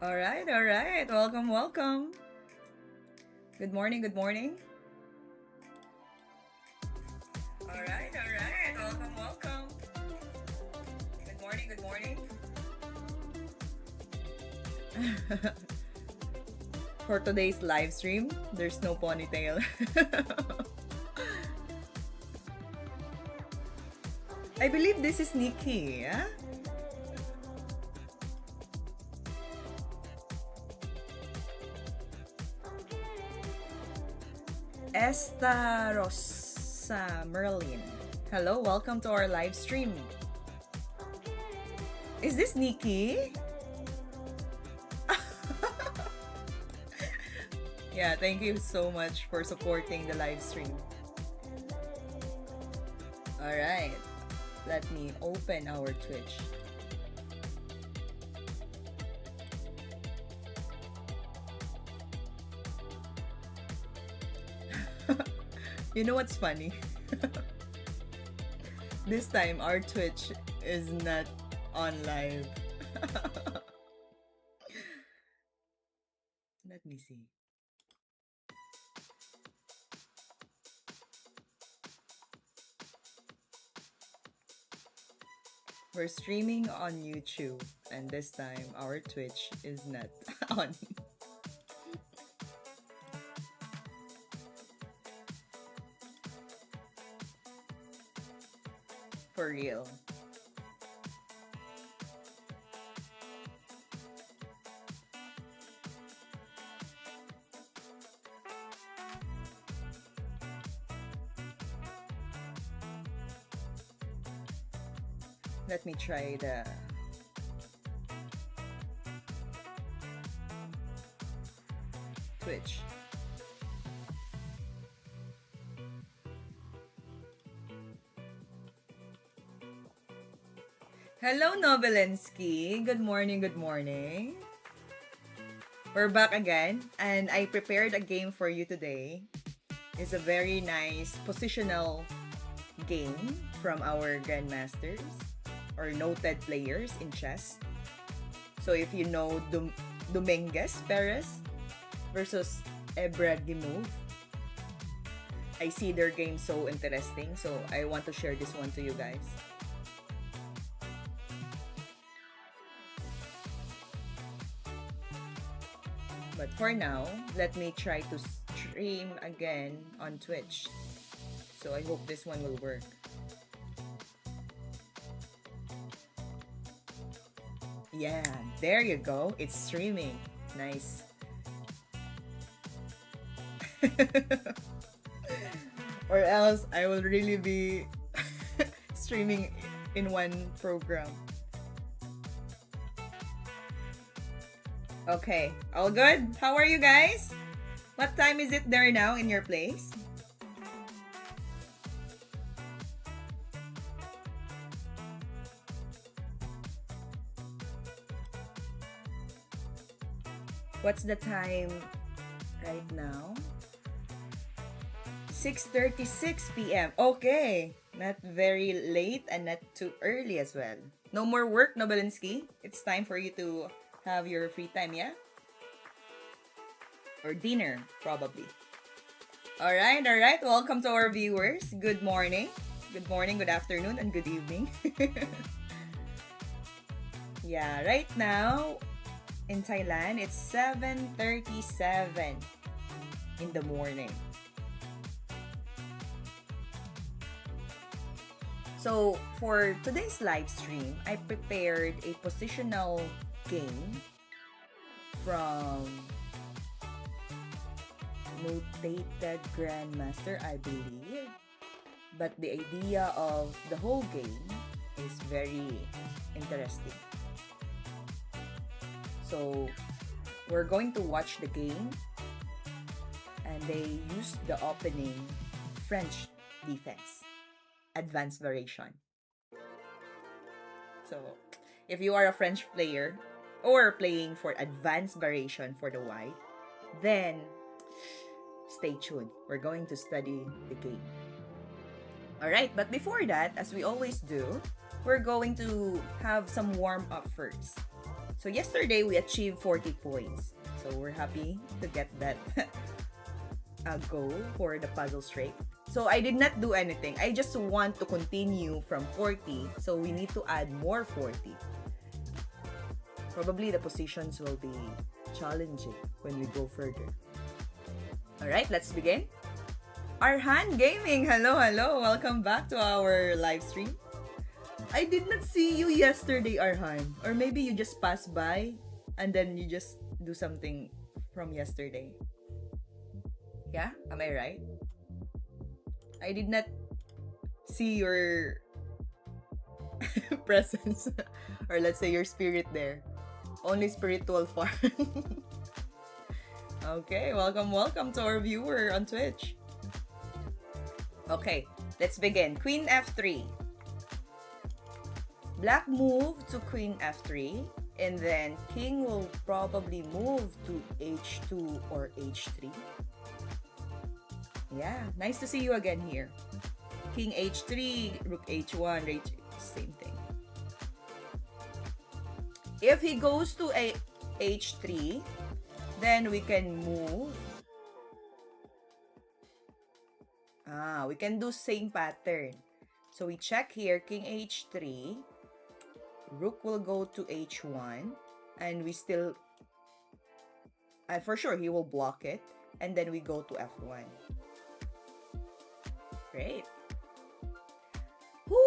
All right, all right. Welcome, welcome. Good morning, good morning. All right, all right. Welcome, welcome. Good morning, good morning. For today's live stream, there's no ponytail. I believe this is Nikki, yeah? Esta Rosa Merlin. Hello, welcome to our live stream. Is this Nikki? Yeah, thank you so much for supporting the live stream. All right, let me open our Twitch. You know what's funny? This time our Twitch is not on live. Let me see. We're streaming on YouTube, and this time our Twitch is not on. For real. Let me try the Twitch. Hello, Nobelensky. Good morning, good morning. We're back again, and I prepared a game for you today. It's a very nice positional game from our grandmasters or noted players in chess. So if you know Dominguez Perez versus Ibraimov, I see their game so interesting, so I want to share this one to you guys. But for now, let me try to stream again on Twitch. So I hope this one will work. Yeah, there you go. It's streaming. Nice. Or else I will really be streaming in one program. Okay, all good? How are you guys? What time is it there now in your place? What's the time right now? 6:36 p.m. Okay, not very late and not too early as well. No more work, Nobelinsky. It's time for you to have your free time, yeah? Or dinner, probably. All right. Welcome to our viewers. Good morning. Good morning, good afternoon, and good evening. Yeah, right now in Thailand, it's 7:37 in the morning. So, for today's live stream, I prepared a positional game from Notated Grandmaster, I believe. But the idea of the whole game is very interesting. So, we're going to watch the game, and they use the opening French defense, advanced variation. So, if you are a French player or playing for advanced variation for the white, then stay tuned. We're going to study the game. Alright, but before that, as we always do, we're going to have some warm up first. So yesterday, we achieved 40 points. So we're happy to get that goal for the puzzle straight. So I did not do anything. I just want to continue from 40. So we need to add more 40. Probably the positions will be challenging when we go further. Alright, let's begin. Arhan Gaming, hello, hello. Welcome back to our live stream. I did not see you yesterday, Arhan. Or maybe you just passed by and then you just do something from yesterday. Yeah, am I right? I did not see your presence or let's say your spirit there. Only spiritual form. Okay, welcome to our viewer on Twitch. Okay, let's begin. Queen F3. Black move to Queen F3, and then King will probably move to H2 or H3. Yeah, nice to see you again here. King H3, Rook H1, same thing. If he goes to H3, then we can move. We can do same pattern. So we check here, King H3, Rook will go to H1, and we still, for sure he will block it, and then we go to F1. Great. Who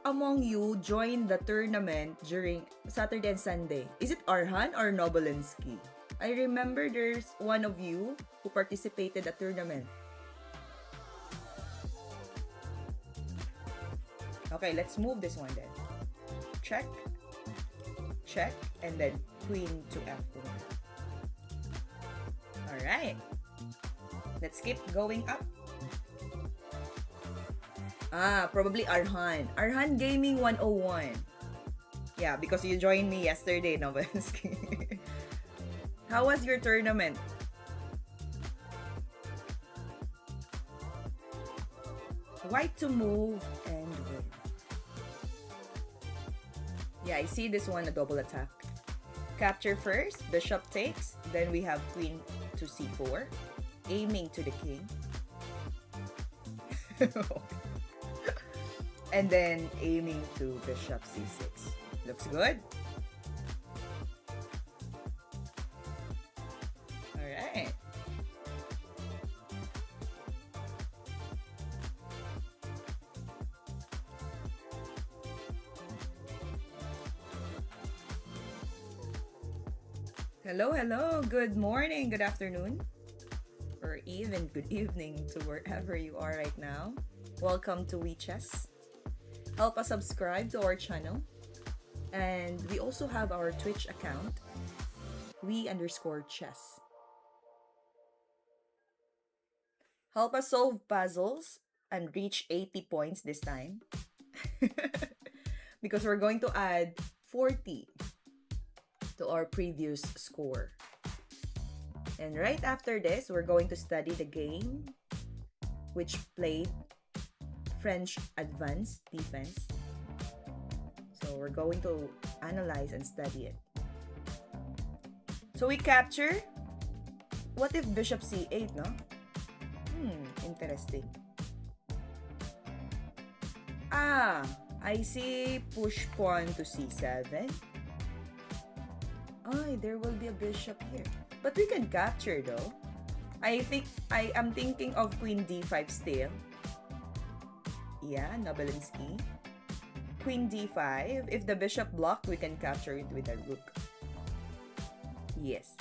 among you joined the tournament during Saturday and Sunday? Is it Arhan or Nobolinsky? I remember there's one of you who participated at tournament. Okay, let's move this one then. Check, check, and then Queen to F1. Alright. Let's keep going up. Probably Arhan. Arhan Gaming 101. Yeah, because you joined me yesterday, Novensky. How was your tournament? White to move and win. Yeah, I see this one, a double attack. Capture first, bishop takes, then we have queen to c4, aiming to the king. And then aiming to bishop c6. Looks good. Alright. Hello, hello. Good morning, good afternoon, or even good evening to wherever you are right now. Welcome to WeChess. Help us subscribe to our channel. And we also have our Twitch account, we_chess. Help us solve puzzles and reach 80 points this time. Because we're going to add 40 to our previous score. And right after this, we're going to study the game which played French Advanced Defense. So we're going to analyze and study it. So we capture. What if bishop c8, no? Interesting. I see push pawn to c7. There will be a bishop here. But we can capture though. I am thinking of queen d5 still. Yeah, Nobolinsky. Queen d5. If the bishop blocked, we can capture it with a rook. Yes,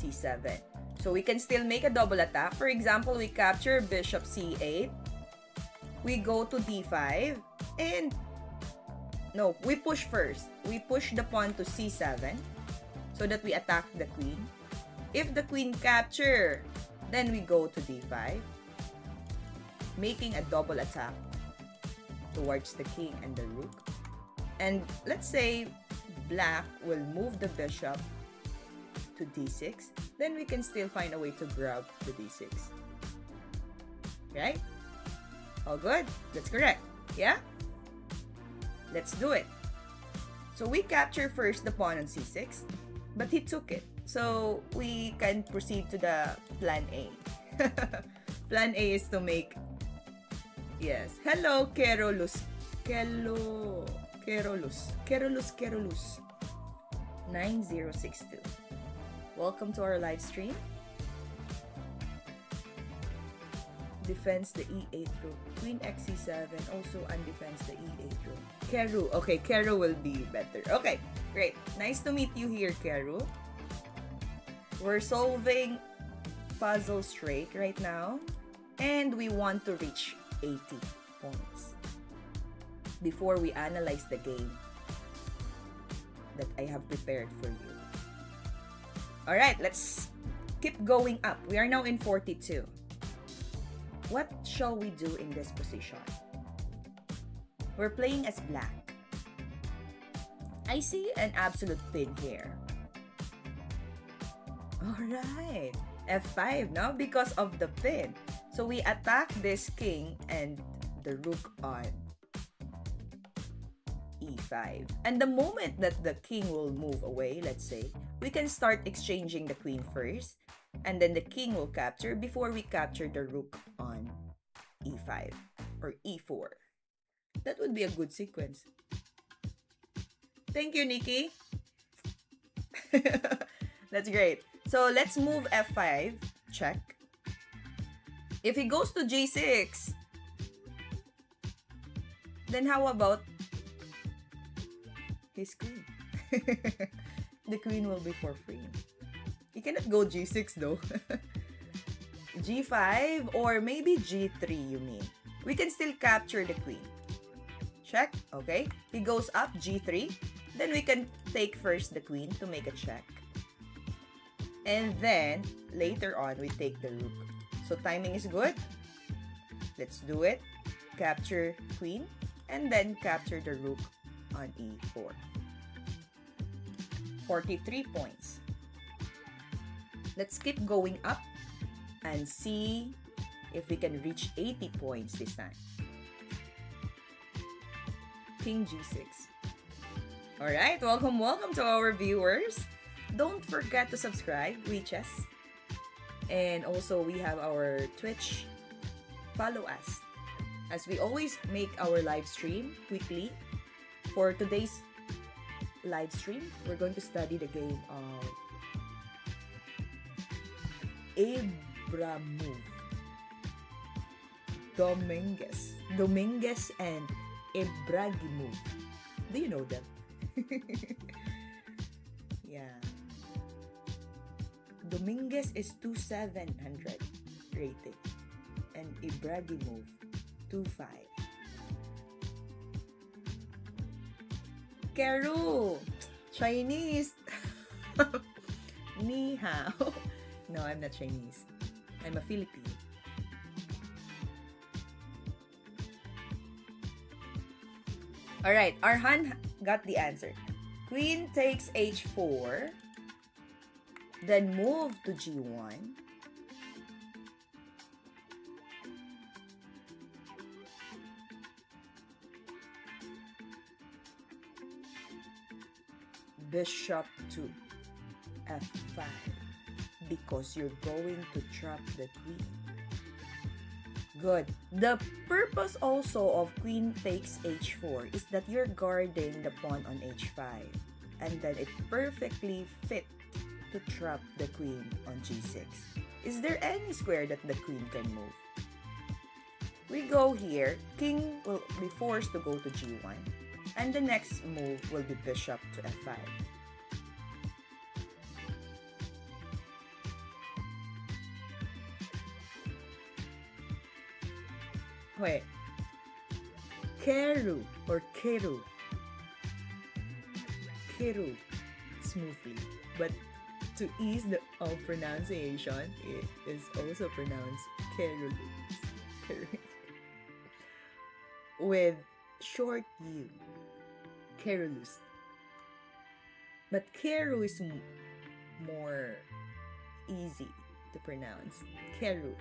c7. So we can still make a double attack. For example, we capture bishop c8. We go to d5. And no, we push first. We push the pawn to c7. So that we attack the queen. If the queen capture, then we go to d5, making a double attack towards the king and the rook. And let's say black will move the bishop to d6, then we can still find a way to grab the d6. Right? All good? That's correct. Yeah? Let's do it. So we capture first the pawn on c6, but he took it. So we can proceed to the plan A. Plan A is to make, yes. Hello, Kerolus. Kerolus. 9062. Welcome to our live stream. Defends the e8 rook. Queen xc7 also undefends the e8 rook. Keru. Okay, Keru will be better. Okay, great. Nice to meet you here, Keru. We're solving puzzle straight right now. And we want to reach 80 points before we analyze the game that I have prepared for you. Alright, let's keep going up. We are now in 42. What shall we do in this position? We're playing as black. I see an absolute pin here. Alright, f5 now because of the pin. So we attack this king and the rook on e5. And the moment that the king will move away, let's say, we can start exchanging the queen first, and then the king will capture before we capture the rook on e5 or e4. That would be a good sequence. Thank you, Nikki. That's great. So let's move f5, check. If he goes to g6, then how about his queen? The queen will be for free. He cannot go g6 though. g5 or maybe g3, you mean. We can still capture the queen. Check, okay? He goes up g3. Then we can take first the queen to make a check. And then, later on, we take the rook. So timing is good. Let's do it. Capture queen. And then capture the rook on e4. 43 points. Let's keep going up and see if we can reach 80 points this time. King g6. Alright, welcome to our viewers. Don't forget to subscribe, Chess. And also we have our Twitch. Follow us. As we always make our live stream weekly. For today's live stream, we're going to study the game of Ibraimov, Dominguez and Ibraimov. Do you know them? Yeah. Dominguez is 2700 rated and Ibraimov 25. Keru, Chinese. Ni hao. No, I'm not Chinese. I'm a Filipino. Alright, Arhan got the answer. Queen takes h4. Then move to g1. Bishop to f5 because you're going to trap the queen. Good. The purpose also of queen takes h4 is that you're guarding the pawn on h5 and then it perfectly fit to trap the queen on g6. Is there any square that the queen can move? We go here, king will be forced to go to g1 and the next move will be bishop to f5. Wait. Keru or Keru. Keru smoothly. But to ease the pronunciation, it is also pronounced Keru. With short U. Kerulus. But Keru is more easy to pronounce. Keru.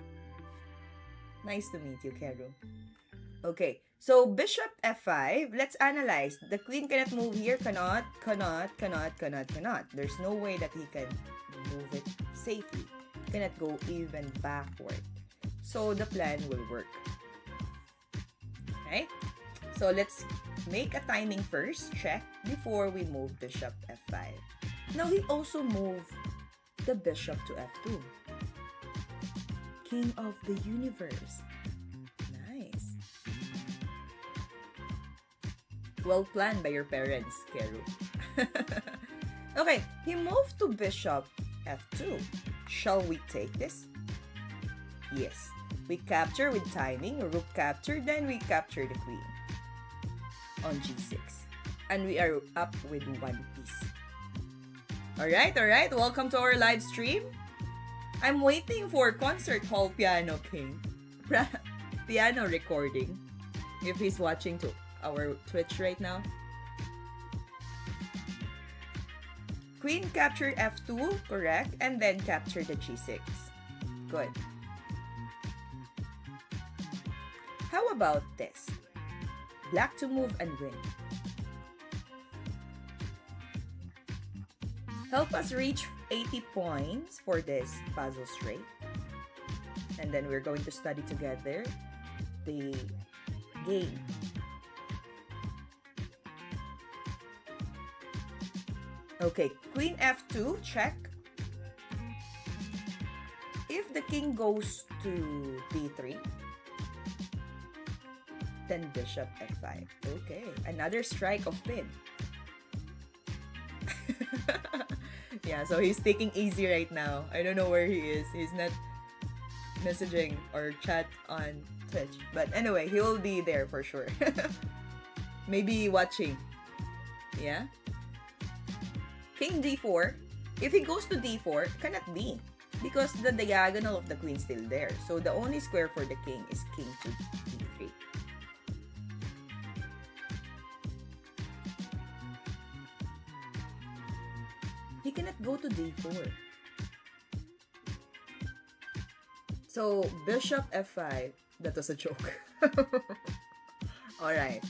Nice to meet you, Keru. Okay, So, bishop f5, let's analyze. The queen cannot move here, cannot. There's no way that he can move it safely. Cannot go even backward. So, the plan will work. Okay? So, let's make a timing first, check, before we move bishop f5. Now, he also moved the bishop to f2. King of the universe. Nice. Well planned by your parents, Keru. Okay, he moved to bishop f2. Shall we take this? Yes. We capture with timing, rook capture, then we capture the queen on g6. And we are up with one piece. Alright. Welcome to our live stream. I'm waiting for Concert Hall Piano King. Piano recording. If he's watching to our Twitch right now. Queen capture f2, correct. And then capture the g6. Good. How about this? Black to move and win. Help us reach 80 points for this puzzle straight. And then we're going to study together the game. Okay, queen f2, check. If the king goes to d3, then bishop f5. Okay, another strike of pin. Yeah, so he's taking easy right now. I don't know where he is. He's not messaging or chat on Twitch. But anyway, he will be there for sure. Maybe watching. Yeah? King d4. If he goes to d4, cannot be. Because the diagonal of the queen is still there. So the only square for the king is king to d3. He cannot go to d4. So, bishop f5. That was a joke. Alright.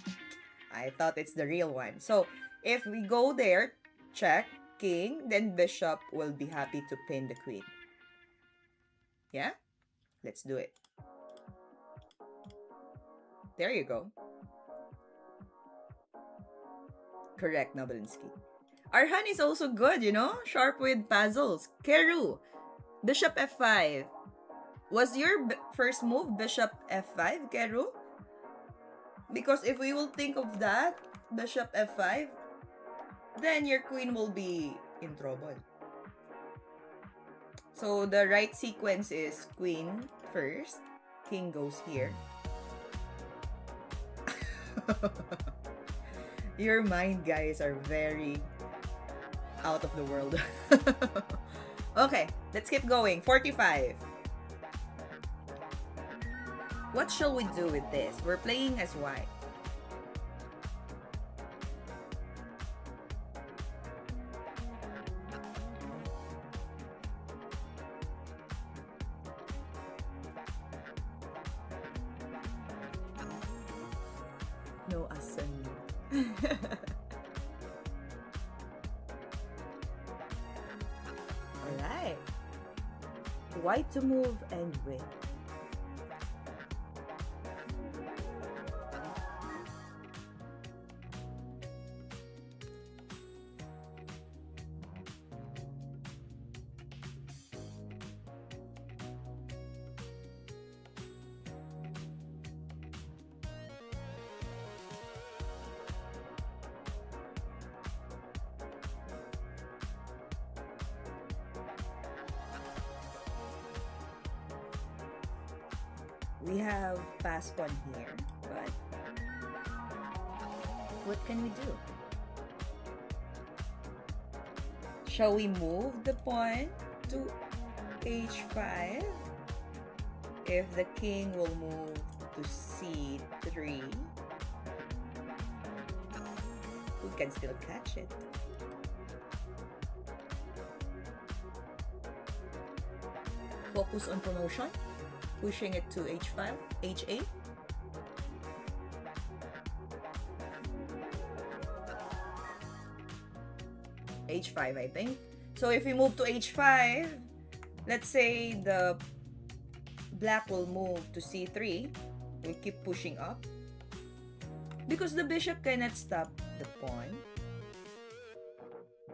I thought it's the real one. So, if we go there, check, king, then bishop will be happy to pin the queen. Yeah? Let's do it. There you go. Correct, Nobelinsky. Arhan is also good, you know? Sharp with puzzles. Keru, bishop f5. Was your first move bishop f5, Keru? Because if we will think of that, bishop f5, then your queen will be in trouble. So the right sequence is queen first, king goes here. Your mind, guys, are very out of the world. Okay, let's keep going. 45. What shall we do with this? We're playing as white. No asan. Alright. White to move and win. We have pass pawn here, but what can we do? Shall we move the pawn to h5? If the king will move to c3, we can still catch it. Focus on promotion. Pushing it to h5, h8. h5, I think. So if we move to h5, let's say the black will move to c3. We keep pushing up. Because the bishop cannot stop the pawn.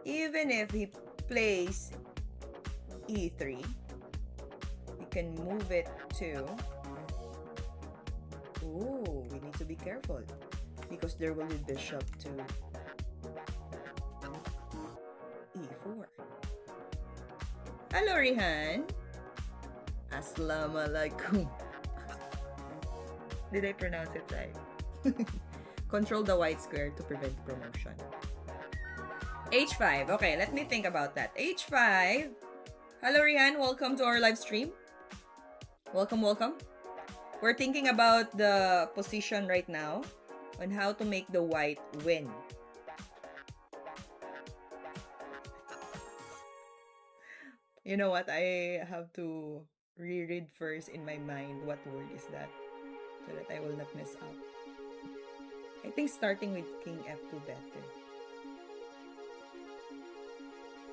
Even if he plays e3, we can move it to... Ooh, we need to be careful. Because there will be bishop to e4. Hello, Rihan. Assalamualaikum. Did I pronounce it right? Control the white square to prevent promotion. h5. Okay, let me think about that. h5. Hello, Rihan. Welcome to our live stream. Welcome, welcome. We're thinking about the position right now on how to make the white win. You know what? I have to reread first in my mind what word is that so that I will not mess up. I think starting with King F2 better.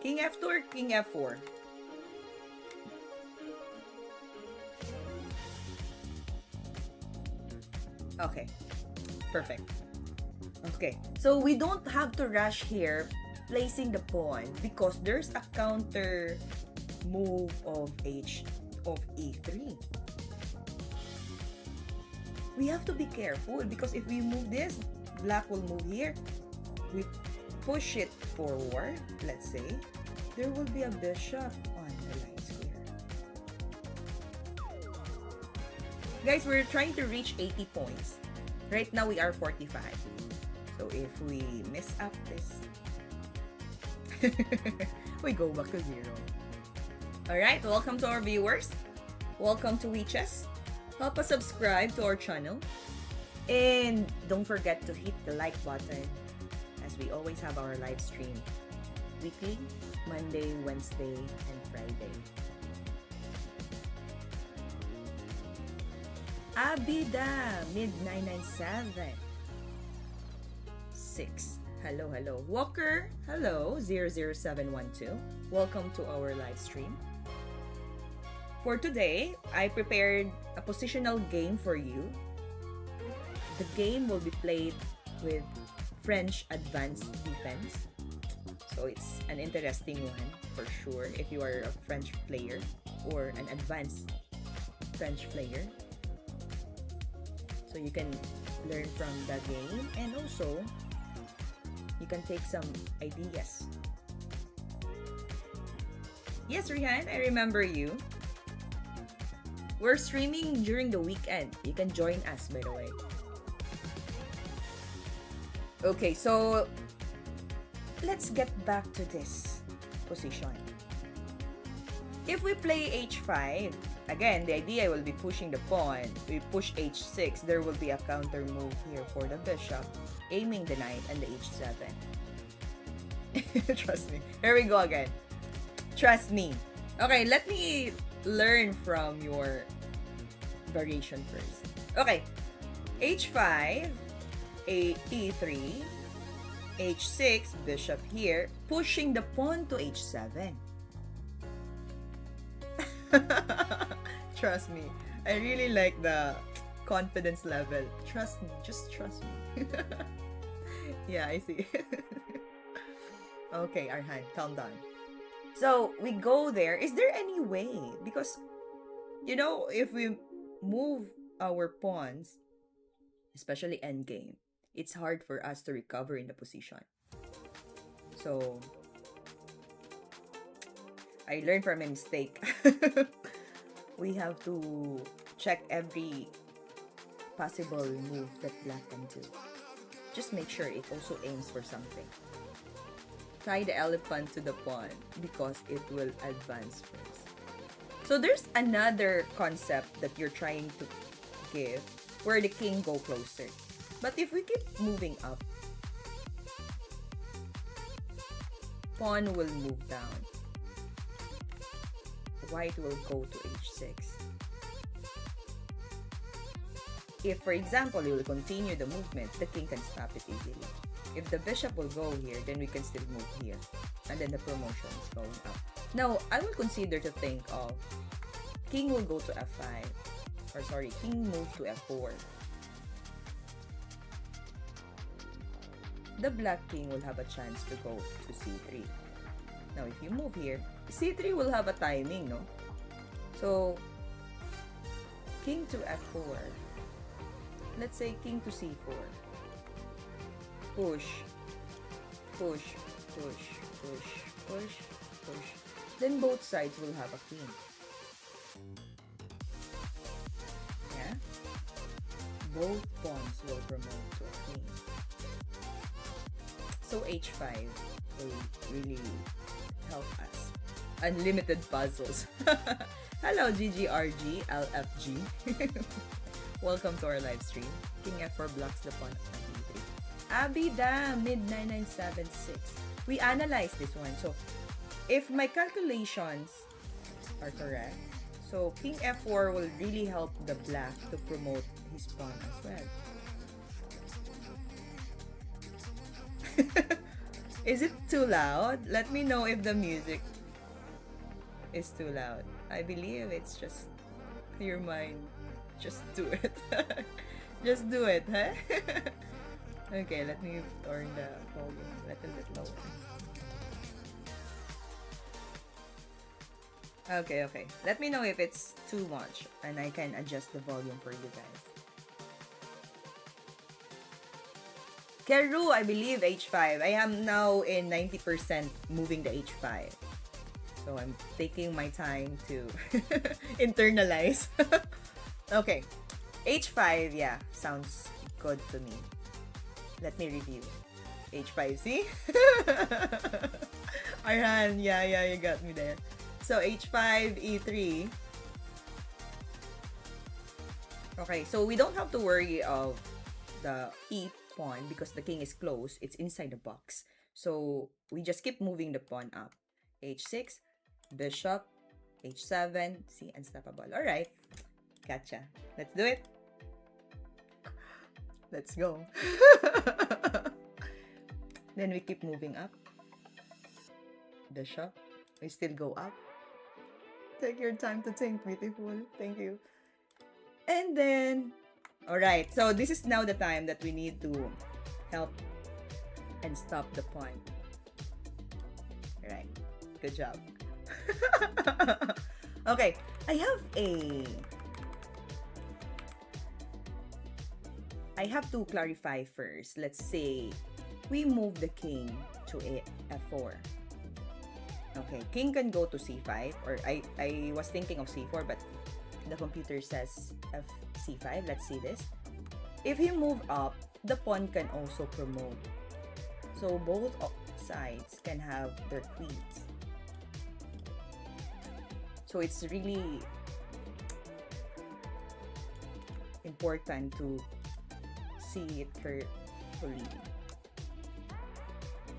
King F2 or King F4? Okay. Perfect. Okay. So we don't have to rush here placing the pawn because there's a counter move of e3. We have to be careful because if we move this, black will move here. We push it forward, let's say. There will be a bishop on the line square. Guys, we're trying to reach 80 points. Right now, we are 45. So if we mess up this, we go back to 0. Alright, welcome to our viewers. Welcome to WeChess. Help us subscribe to our channel. And don't forget to hit the like button as we always have our live stream weekly, Monday, Wednesday, and Friday. Abida, mid-997. 6. Hello, hello. Walker, hello, 00712. Welcome to our live stream. For today, I prepared a positional game for you. The game will be played with French advanced defense. So it's an interesting one for sure if you are a French player or an advanced French player. So you can learn from the game and also you can take some ideas. Yes, Rihan, I remember you. We're streaming during the weekend. You can join us, by the way. Okay, so let's get back to this position. If we play h5, again, the idea will be pushing the pawn. We push h6, there will be a counter move here for the bishop, aiming the knight and the h7. Trust me. Here we go again. Trust me. Okay, let me learn from your variation first. Okay, h5, e3, h6, bishop here, pushing the pawn to h7. Trust me. I really like the confidence level. Trust me. Just trust me. Yeah, I see. Okay, Arhan, calm down. So, we go there. Is there any way? Because, you know, if we move our pawns, especially endgame, it's hard for us to recover in the position. So, I learned from a mistake. We have to check every possible move that black can do. Just make sure it also aims for something. Tie the elephant to the pawn because it will advance first. So there's another concept that you're trying to give where the king go closer. But if we keep moving up, pawn will move down. White will go to h6. If, for example, you will continue the movement, the king can stop it easily. If the bishop will go here, then we can still move here. and then the promotion is going up. Now, I will consider to think of king will go to f5, or sorry, king move to f4. The black king will have a chance to go to c3. Now, if you move here, c3 will have a timing, no? So, king to f4. Let's say king to c4. Push, push, push, push, push, push. Then both sides will have a king. Yeah? Both pawns will promote to a king. So h5 will really help us. Unlimited puzzles. Hello, GGRG, LFG. Welcome to our live stream. King f4 blocks the pawn at b3. Abida, mid-9976. We analyzed this one. So, if my calculations are correct, so king f4 will really help the black to promote his pawn as well. Is it too loud? Let me know if the music is too loud. I believe it's just your mind. Just do it. Just do it, huh? Okay, let me turn the volume a little bit lower. Okay. Let me know if it's too much and I can adjust the volume for you guys. Keru, I believe h5. I am now in 90% moving the h5. So I'm taking my time to internalize. Okay. h5, yeah, sounds good to me. Let me review. h5, see? Arhan, yeah, you got me there. So h5, e3. Okay, so we don't have to worry of the e pawn because the king is close. It's inside the box. So we just keep moving the pawn up. h6, bishop, h7, see, unstoppable. Alright, gotcha. Let's do it. Let's go. Then we keep moving up. Bishop. We still go up. Take your time to think, beautiful. Thank you. And then, alright, so this is now the time that we need to help and stop the pawn. Alright, good job. Okay, I have to clarify first. Let's say we move the king to f4. Okay, king can go to c5, or I was thinking of c4, but the computer says c5. Let's see this. If you move up, the pawn can also promote. So both sides can have their queens. So it's really important to see it carefully.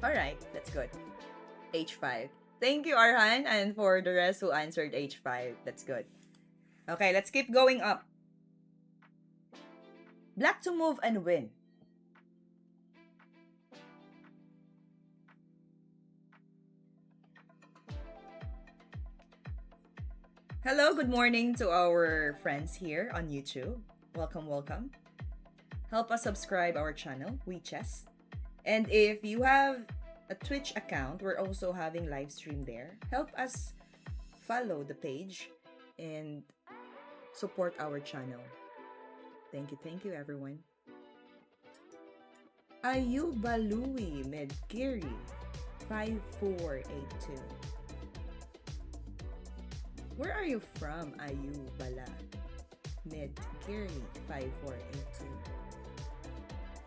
Alright, that's good. h5. Thank you, Arhan, and for the rest who answered h5. That's good. Okay, let's keep going up. Black to move and win. Hello, good morning to our friends here on YouTube. Welcome. Help us subscribe our channel, WeChess. And if you have a Twitch account, we're also having live stream there. Help us follow the page and support our channel. Thank you everyone. Ayubalui Medgiri 5482. Where are you from, Ayubala Medgiri 5482?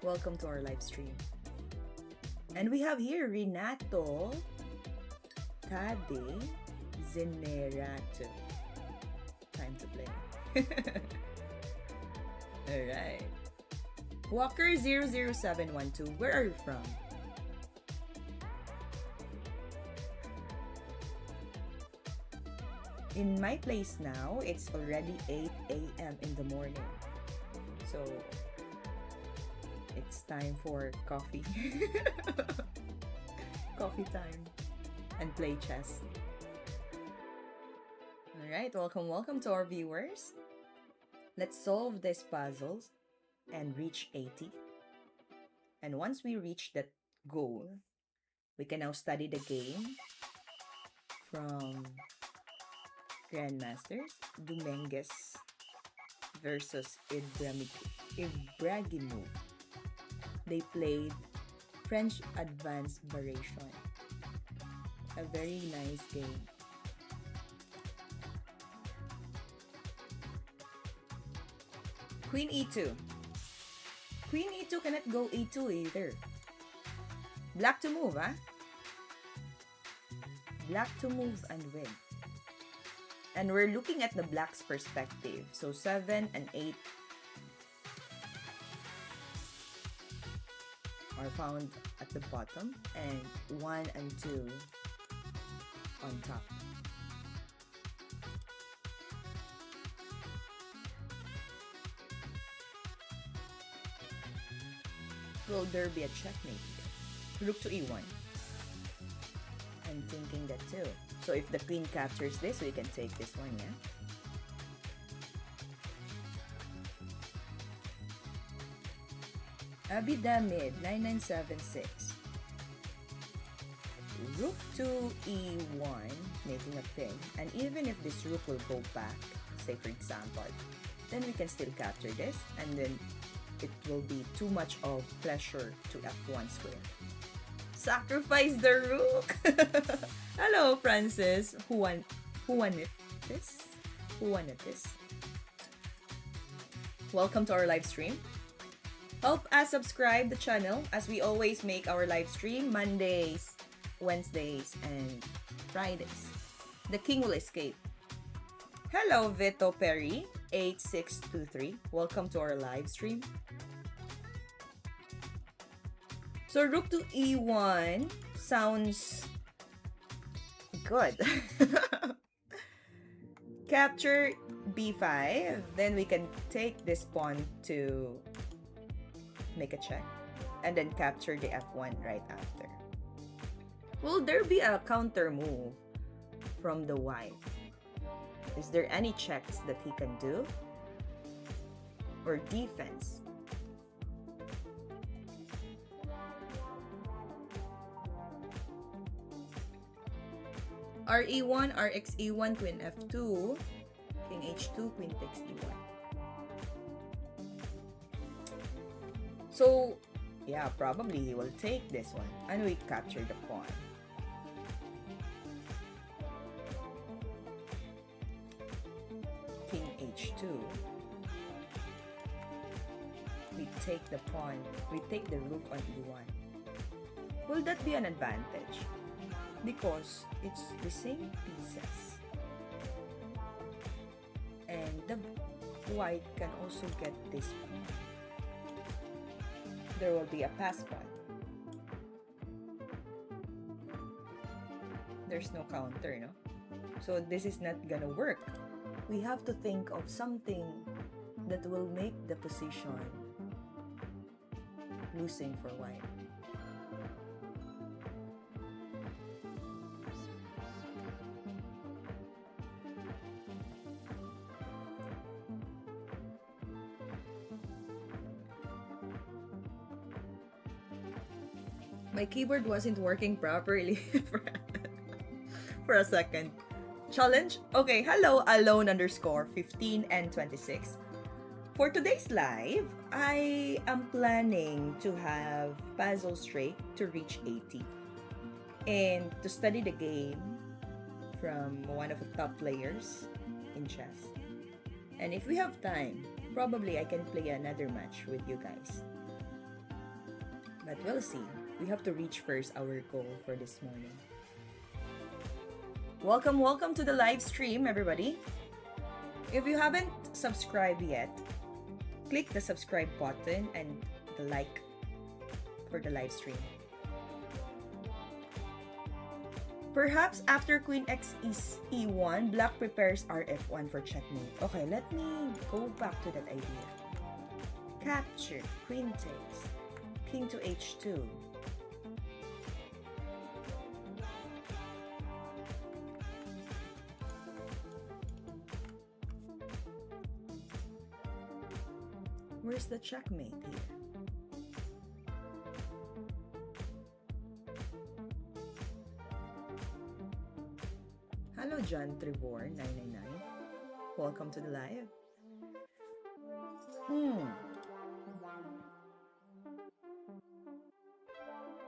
Welcome to our live stream. And we have here Renato Cade Zenerato. Time to play. Alright. Walker00712, where are you from? In my place now, it's already 8 a.m. in the morning. So, it's time for coffee. Coffee time. and play chess. Alright, welcome to our viewers. Let's solve these puzzles and reach 80. And once we reach that goal, we can now study the game from Grandmasters Dominguez versus Ibraimov. They played French Advanced Variation. A very nice game. Queen e2. Queen e2 cannot go e2 either. Black to move, huh? Black to move and win. And we're looking at the black's perspective. So 7 and 8 are found at the bottom and 1 and 2 on top. Will there be a checkmate here? Rook to e1. I'm thinking that too. So if the queen captures this, we can take this one, yeah? Abidamid, 9976. Rook to e1, making a pin. And even if this rook will go back, say for example, then we can still capture this. And then it will be too much of pressure to f1 square. Sacrifice the rook! Hello, Francis. Who won it? Who won it this? Welcome to our live stream. Help us subscribe the channel as we always make our live stream Mondays, Wednesdays, and Fridays. The king will escape. Hello, Vito Perry, 8623. Welcome to our live stream. So rook to e1 sounds good. Capture b5. Then we can take this pawn to make a check. And then capture the f1 right after. Will there be a counter move from the white? Is there any checks that he can do? Or defense? re1, rx e1, queen f2, king h2, queen takes e1. So, yeah, probably he will take this one. And we capture the pawn. King h2. We take the pawn. We take the rook on e1. Will that be an advantage? Because it's the same pieces. And the white can also get this pawn. There will be a pass pawn. There's no counter, no? So this is not gonna work. We have to think of something that will make the position losing for white. My keyboard wasn't working properly for a second. Challenge? Okay, hello, alone_15 and 26. For today's live, I am planning to have puzzle straight to reach 80. And to study the game from one of the top players in chess. And if we have time, probably I can play another match with you guys. But we'll see. We have to reach first our goal for this morning. Welcome to the live stream, everybody. If you haven't subscribed yet, click the subscribe button and the like for the live stream. Perhaps after queen x is e1, black prepares rf1 for checkmate. Okay, let me go back to that idea. Capture, queen takes, king to h2. Where's the checkmate here? Hello, John Trevor 999. Welcome to the live.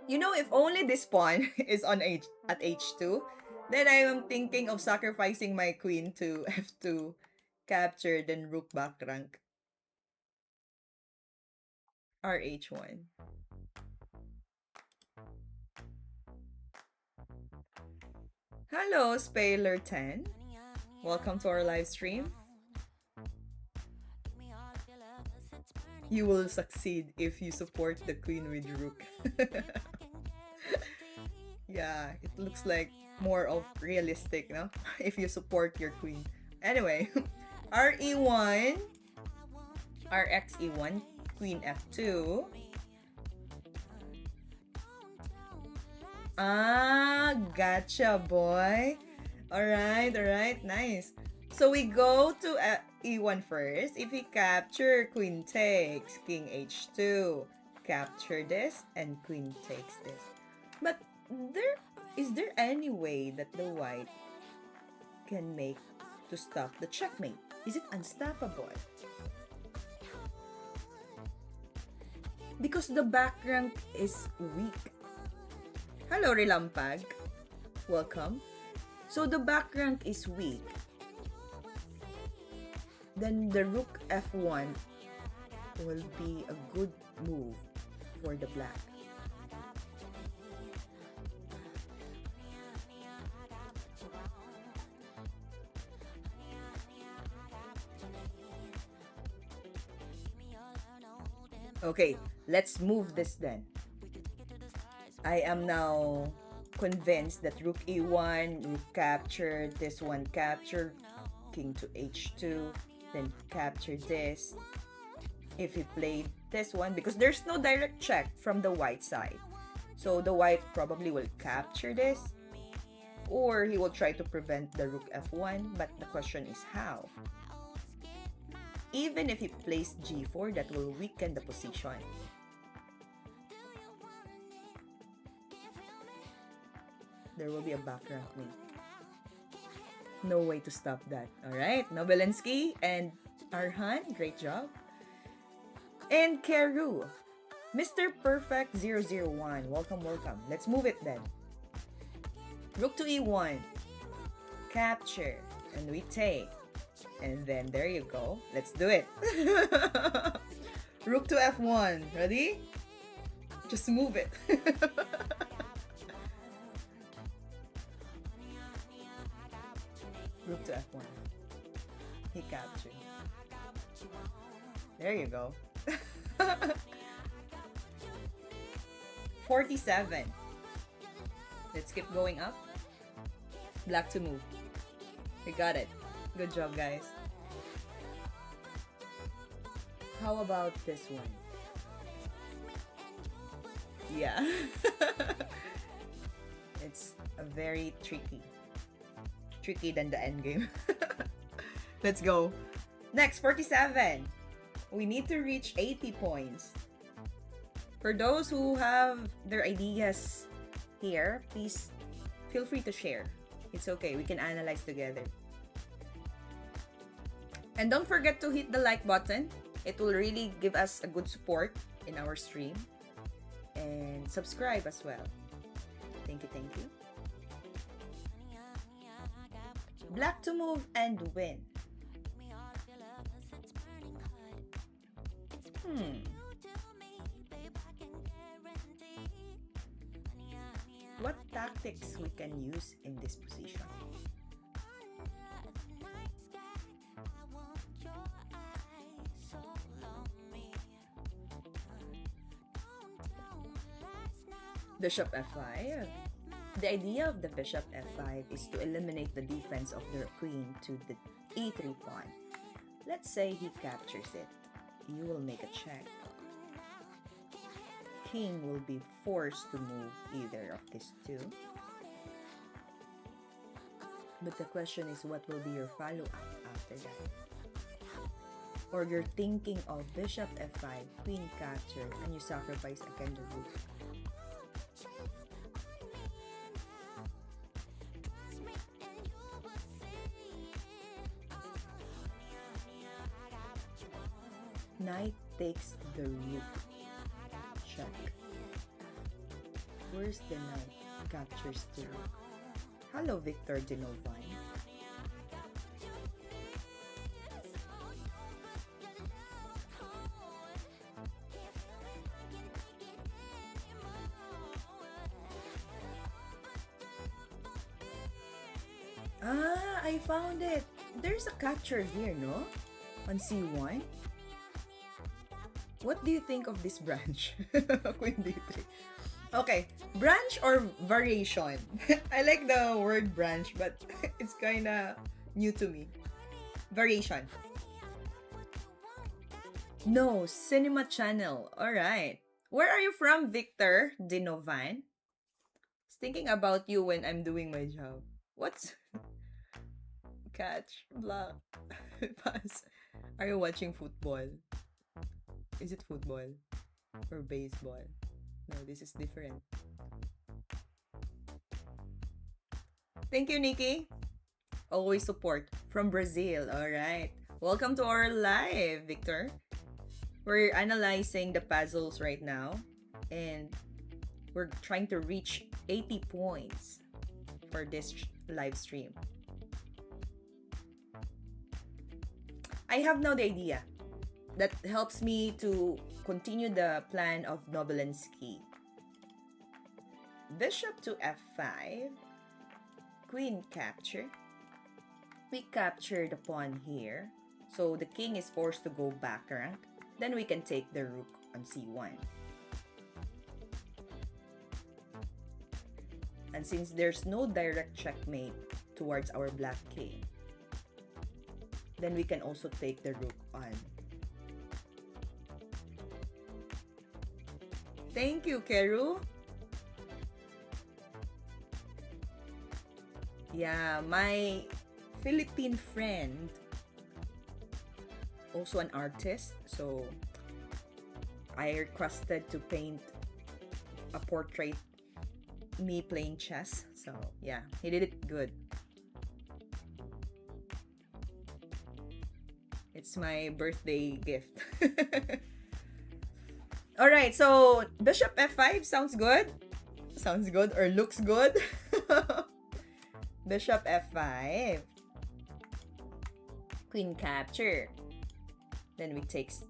You know, if only this pawn is on at h2, then I am thinking of sacrificing my queen to f2, capture, then rook back rank. rh1. Hello, Spaler10. Welcome to our live stream. You will succeed if you support the queen with rook. Yeah, it looks like more of realistic, no? If you support your queen. Anyway, re1, rxe1, queen f2. Ah, gotcha, boy. Alright, nice. So we go to e1 first. If we capture, queen takes, king h2. Capture this, and queen takes this. But is there any way that the white can make to stop the checkmate? Is it unstoppable? Because the back rank is weak. Hello, Relampag. Welcome. So the back rank is weak. Then the rook f1 will be a good move for the black. Okay, let's move this then. I am now convinced that rook e1, rook capture, this one capture, king to h2, then capture this. If he played this one, because there's no direct check from the white side. So the white probably will capture this, or he will try to prevent the rook f1, but the question is how? Even if he plays g4, that will weaken the position. There will be a back rank win. No way to stop that. Alright, Nobelinsky and Arhan, great job. And Keru, Mr. Perfect 001, welcome. Let's move it then. Rook to e1, capture, and we take. And then there you go. Let's do it. Rook to f1. Ready? Just move it. Rook to f1. He captured. There you go. 47. Let's keep going up. Black to move. We got it. Good job, guys. How about this one? Yeah. It's a very tricky than the endgame. Let's go. Next, 47. We need to reach 80 points. For those who have their ideas here, please feel free to share. It's okay, we can analyze together. And don't forget to hit the like button. It will really give us a good support in our stream. And subscribe as well. Thank you. Black to move and win. What tactics we can use in this position? Bishop f5. The idea of the bishop f5 is to eliminate the defense of their queen to the e3 pawn. Let's say he captures it. You will make a check. King will be forced to move either of these two. But the question is, what will be your follow-up after that? or you're thinking of bishop f5, queen capture, and you sacrifice again the rook. Knight takes the rook. Check. Where's the knight? Captures the rook. Hello, Victor Dinovan. Ah, I found it. There's a capture here, no? On c1. What do you think of this branch? Queen d3. Okay, branch or variation? I like the word branch, but it's kinda new to me. Variation. No, cinema channel. Alright. Where are you from, Victor Dinovan? I was thinking about you when I'm doing my job. What's... Catch, block, pass. Are you watching football? Is it football or baseball? No, this is different. Thank you, Nikki. Always support from Brazil. All right. Welcome to our live, Victor. We're analyzing the puzzles right now, and we're trying to reach 80 points for this live stream. I have now the idea that helps me to continue the plan of Nobelinsky. Bishop to f5, queen capture. We capture the pawn here, so the king is forced to go back rank. Then we can take the rook on c1. And since there's no direct checkmate towards our black king, then we can also take the rook on. Thank you, Keru. Yeah, my Philippine friend, also an artist, so I requested to paint a portrait me playing chess. So yeah, he did it good. It's my birthday gift. Alright, so bishop f5 sounds good. Sounds good or looks good. Bishop f5. Queen capture. Then we takes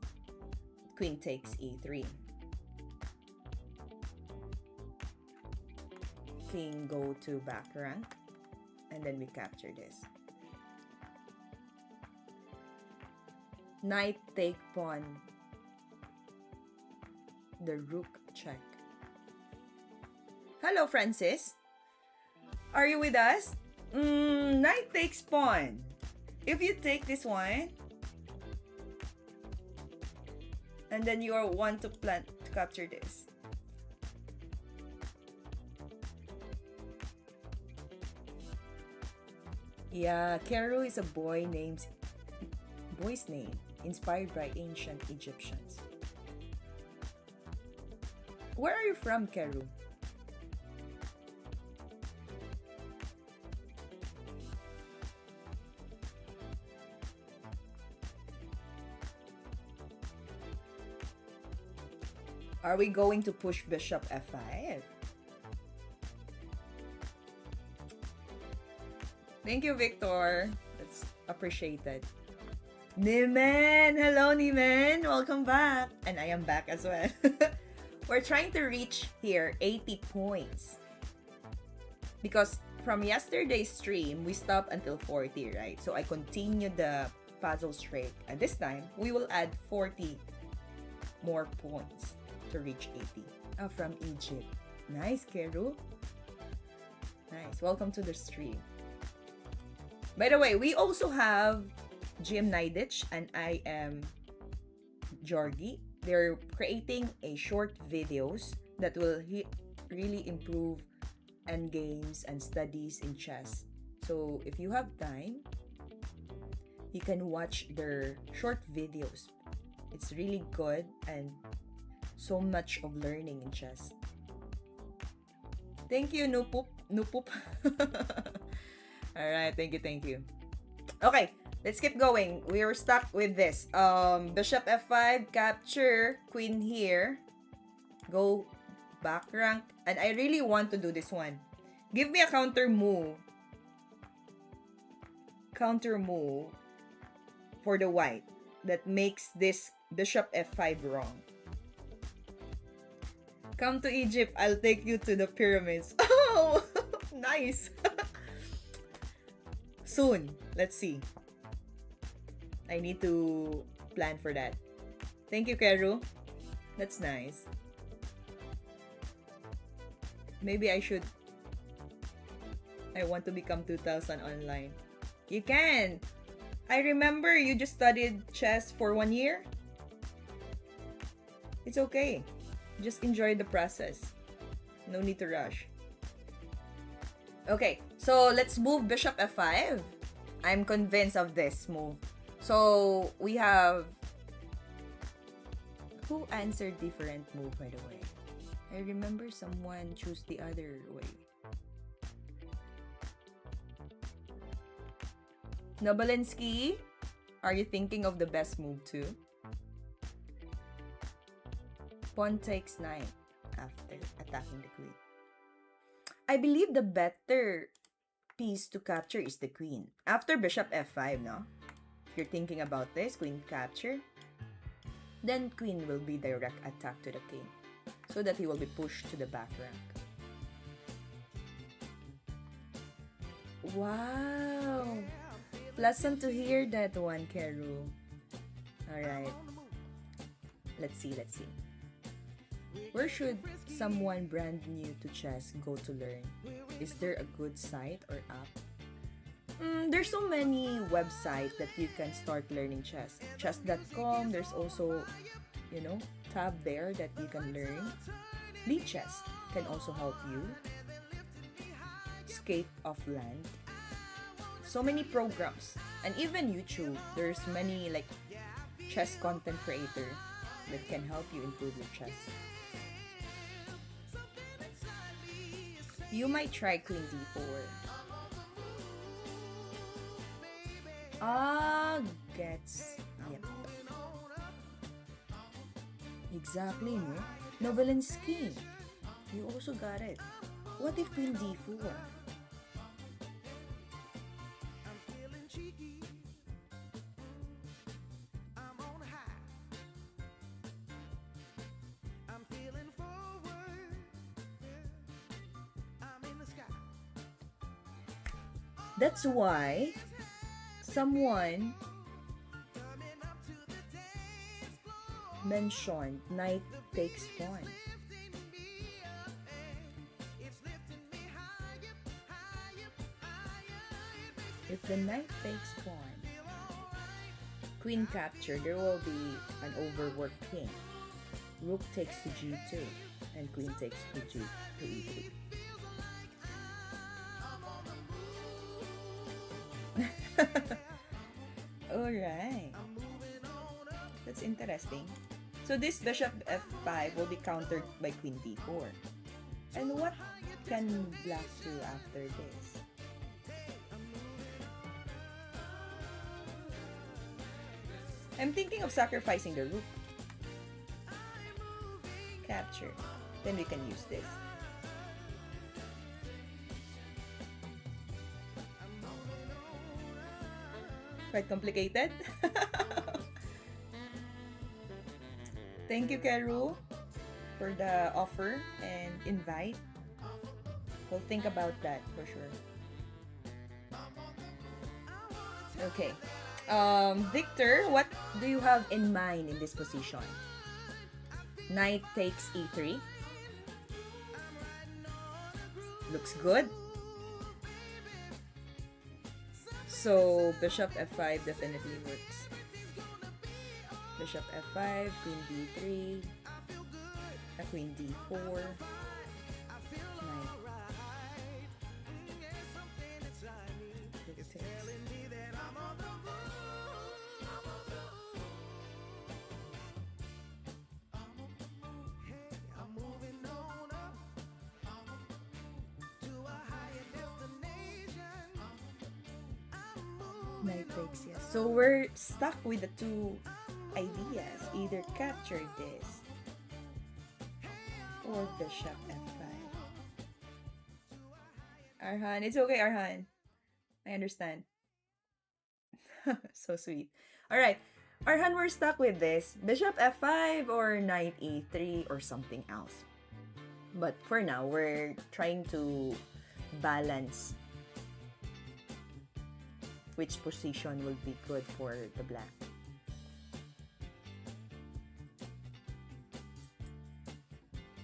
queen takes e3. King go to back rank. And then we capture this. Knight take pawn. The rook check. Hello, Francis. Are you with us? Knight takes pawn. If you take this one, and then you want to plan to capture this. Yeah, Keru is a boy's name, inspired by ancient Egyptians. Where are you from, Keru? Are we going to push bishop f5? Thank you, Victor. That's appreciated. Nimen! Hello, Nimen! Welcome back! And I am back as well. We're trying to reach here 80 points. Because from yesterday's stream, we stopped until 40, right? So I continued the puzzle streak. And this time, we will add 40 more points to reach 80. Oh, from Egypt. Nice, Keru. Nice. Welcome to the stream. By the way, we also have GM Naidich and I am Jorgi. They're creating a short videos that will really improve endgames and studies in chess. So if you have time, you can watch their short videos. It's really good and so much of learning in chess. Thank you, Nupup. Nupup. Alright, thank you. Okay, let's keep going. We were stuck with this. Bishop f5, capture, queen here. Go back rank. And I really want to do this one. Give me a counter move. Counter move for the white that makes this bishop f5 wrong. Come to Egypt, I'll take you to the pyramids. Oh, nice. Soon, let's see. I need to plan for that. Thank you, Keru. That's nice. Maybe I want to become 2000 online. You can. I remember you just studied chess for 1 year. It's okay. Just enjoy the process. No need to rush. Okay, so let's move bishop f5. I'm convinced of this move. So we have... Who answered different move, by the way? I remember someone chose the other way. Nobelinsky, are you thinking of the best move too? Pawn takes knight after attacking the queen. I believe the better piece to capture is the queen. After bishop f5, no? If you're thinking about this, queen capture, then queen will be direct attack to the king so that he will be pushed to the back rank. Wow! Pleasant to hear that one, Keru. Alright. Let's see. Where should someone brand new to chess go to learn? Is there a good site or app? There's so many websites that you can start learning chess. Chess.com, there's also, tab there that you can learn. Lead Chess can also help you. Escape of Land. So many programs. And even YouTube, there's many chess content creator that can help you improve your chess. You might try queen d4. Gets. Yep. Exactly, no? Nobelinsky. You also got it. What if queen d4? That's why someone mentioned knight takes pawn. If the knight takes pawn, queen capture, there will be an overworked king. Rook takes to g2 and queen takes to e3. Alright. That's interesting. So this bishop f5 will be countered by queen d4. And what can black do after this? I'm thinking of sacrificing the rook. Capture. Then we can use this. Quite complicated. Thank you, Keru, for the offer and invite. We'll think about that for sure. Okay. Victor, what do you have in mind in this position? Knight takes e3. Looks good. So, bishop f5 definitely works. Bishop f5, queen d3, a queen d4, knight. Knight takes, yes. So we're stuck with the two ideas. Either capture this or bishop f5. Arhan, it's okay, Arhan. I understand. So sweet. Alright. Arhan, we're stuck with this. Bishop f5 or knight e3 or something else. But for now, we're trying to balance which position will be good for the black.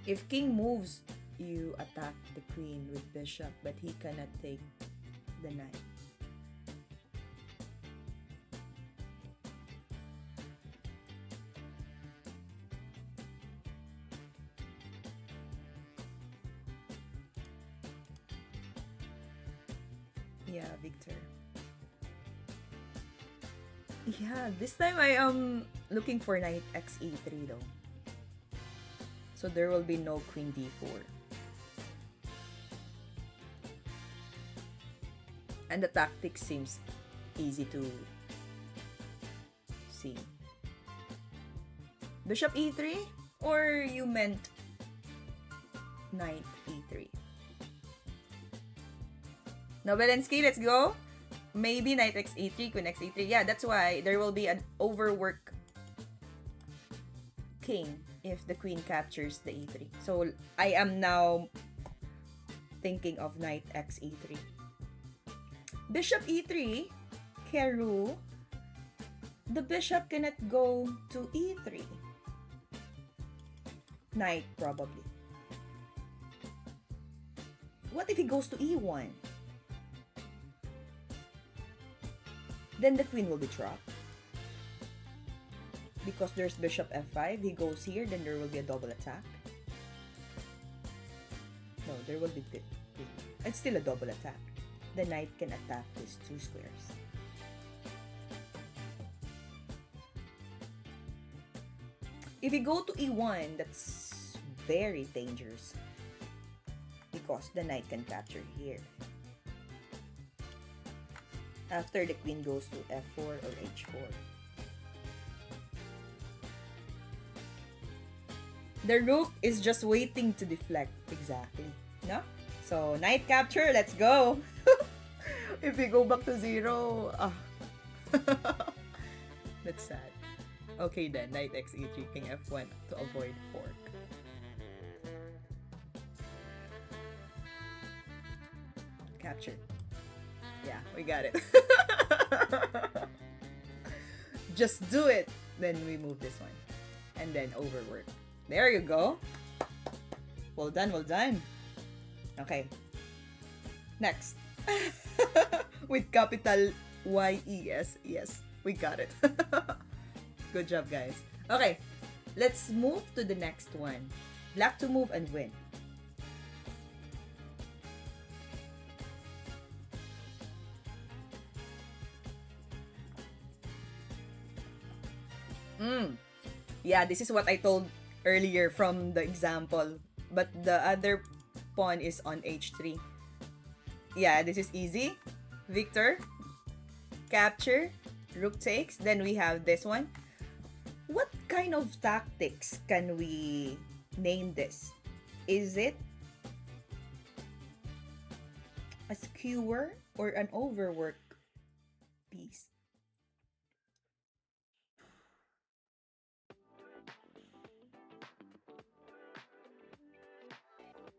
If king moves, you attack the queen with bishop, but he cannot take the knight. Yeah, Victor. Yeah, this time I am looking for knight xe3 though. So there will be no queen d4. And the tactics seems easy to see. Bishop e3? Or you meant knight e3? No, Belensky, let's go. Maybe knight x e3, queen x e3. Yeah, that's why there will be an overwork king if the queen captures the e3. So I am now thinking of knight x e3. Bishop e3, Keru. The bishop cannot go to e3. Knight, probably. What if he goes to e1? Then the queen will be trapped. Because there's bishop f5, he goes here, then there will be a double attack. No, there will be queen. It's still a double attack. The knight can attack these two squares. If you go to e1, that's very dangerous. Because the knight can capture here. After the queen goes to f4 or h4. The rook is just waiting to deflect. Exactly. No? So, knight capture, let's go! If we go back to 0, that's sad. Okay then, knight x e3, king f1 to avoid fork. Capture. Yeah, we got it. Just do it! Then we move this one. And then overwork. There you go. Well done, well done. Okay. Next. With capital Y-E-S. Yes, we got it. Good job, guys. Okay, let's move to the next one. Black to move and win. Yeah, this is what I told earlier from the example. But the other pawn is on h3. Yeah, this is easy. Victor. Capture. Rook takes. Then we have this one. What kind of tactics can we name this? Is it a skewer or an overwork piece?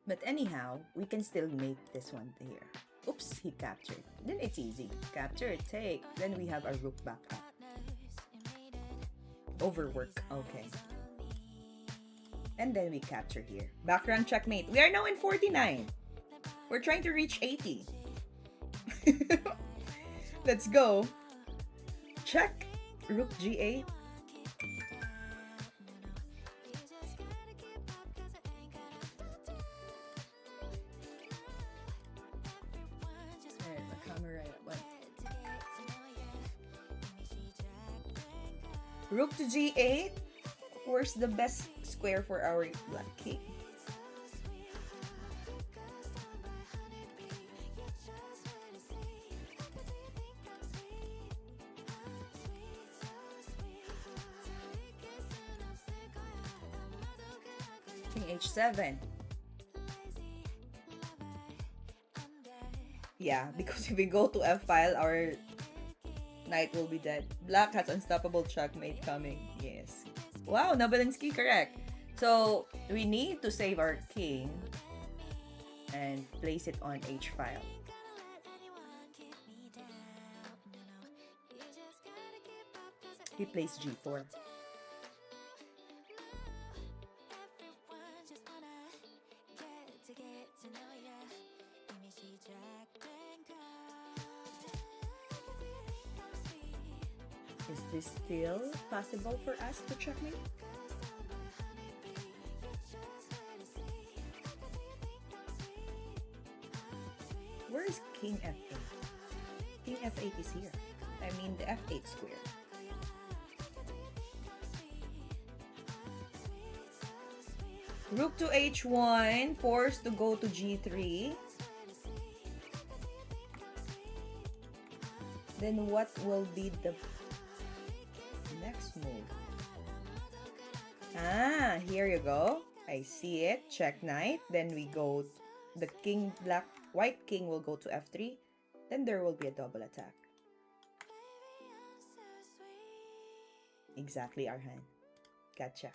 But anyhow, we can still make this one here. Oops, he captured. Then it's easy. Capture, take. Then we have a rook back up. Overwork. Okay. And then we capture here. Background checkmate. We are now in 49. We're trying to reach 80. Let's go. Check. Rook g8. Rook to g8. Where's the best square for our black king? h7. Yeah, because if we go to f-file, our knight will be dead. Black has unstoppable checkmate coming. Yes. Wow, Nabalinsky correct. So, we need to save our king and place it on h-file. He plays g4. Is this still possible for us to checkmate? Where is king f8? King f8 is here. I mean the f8 square. Rook to h1, forced to go to g3. Then what will be the next move? Ah, here you go. I see it. Check knight. Then we go, the king, white king will go to f3. Then there will be a double attack. Exactly, Arhan. Gotcha.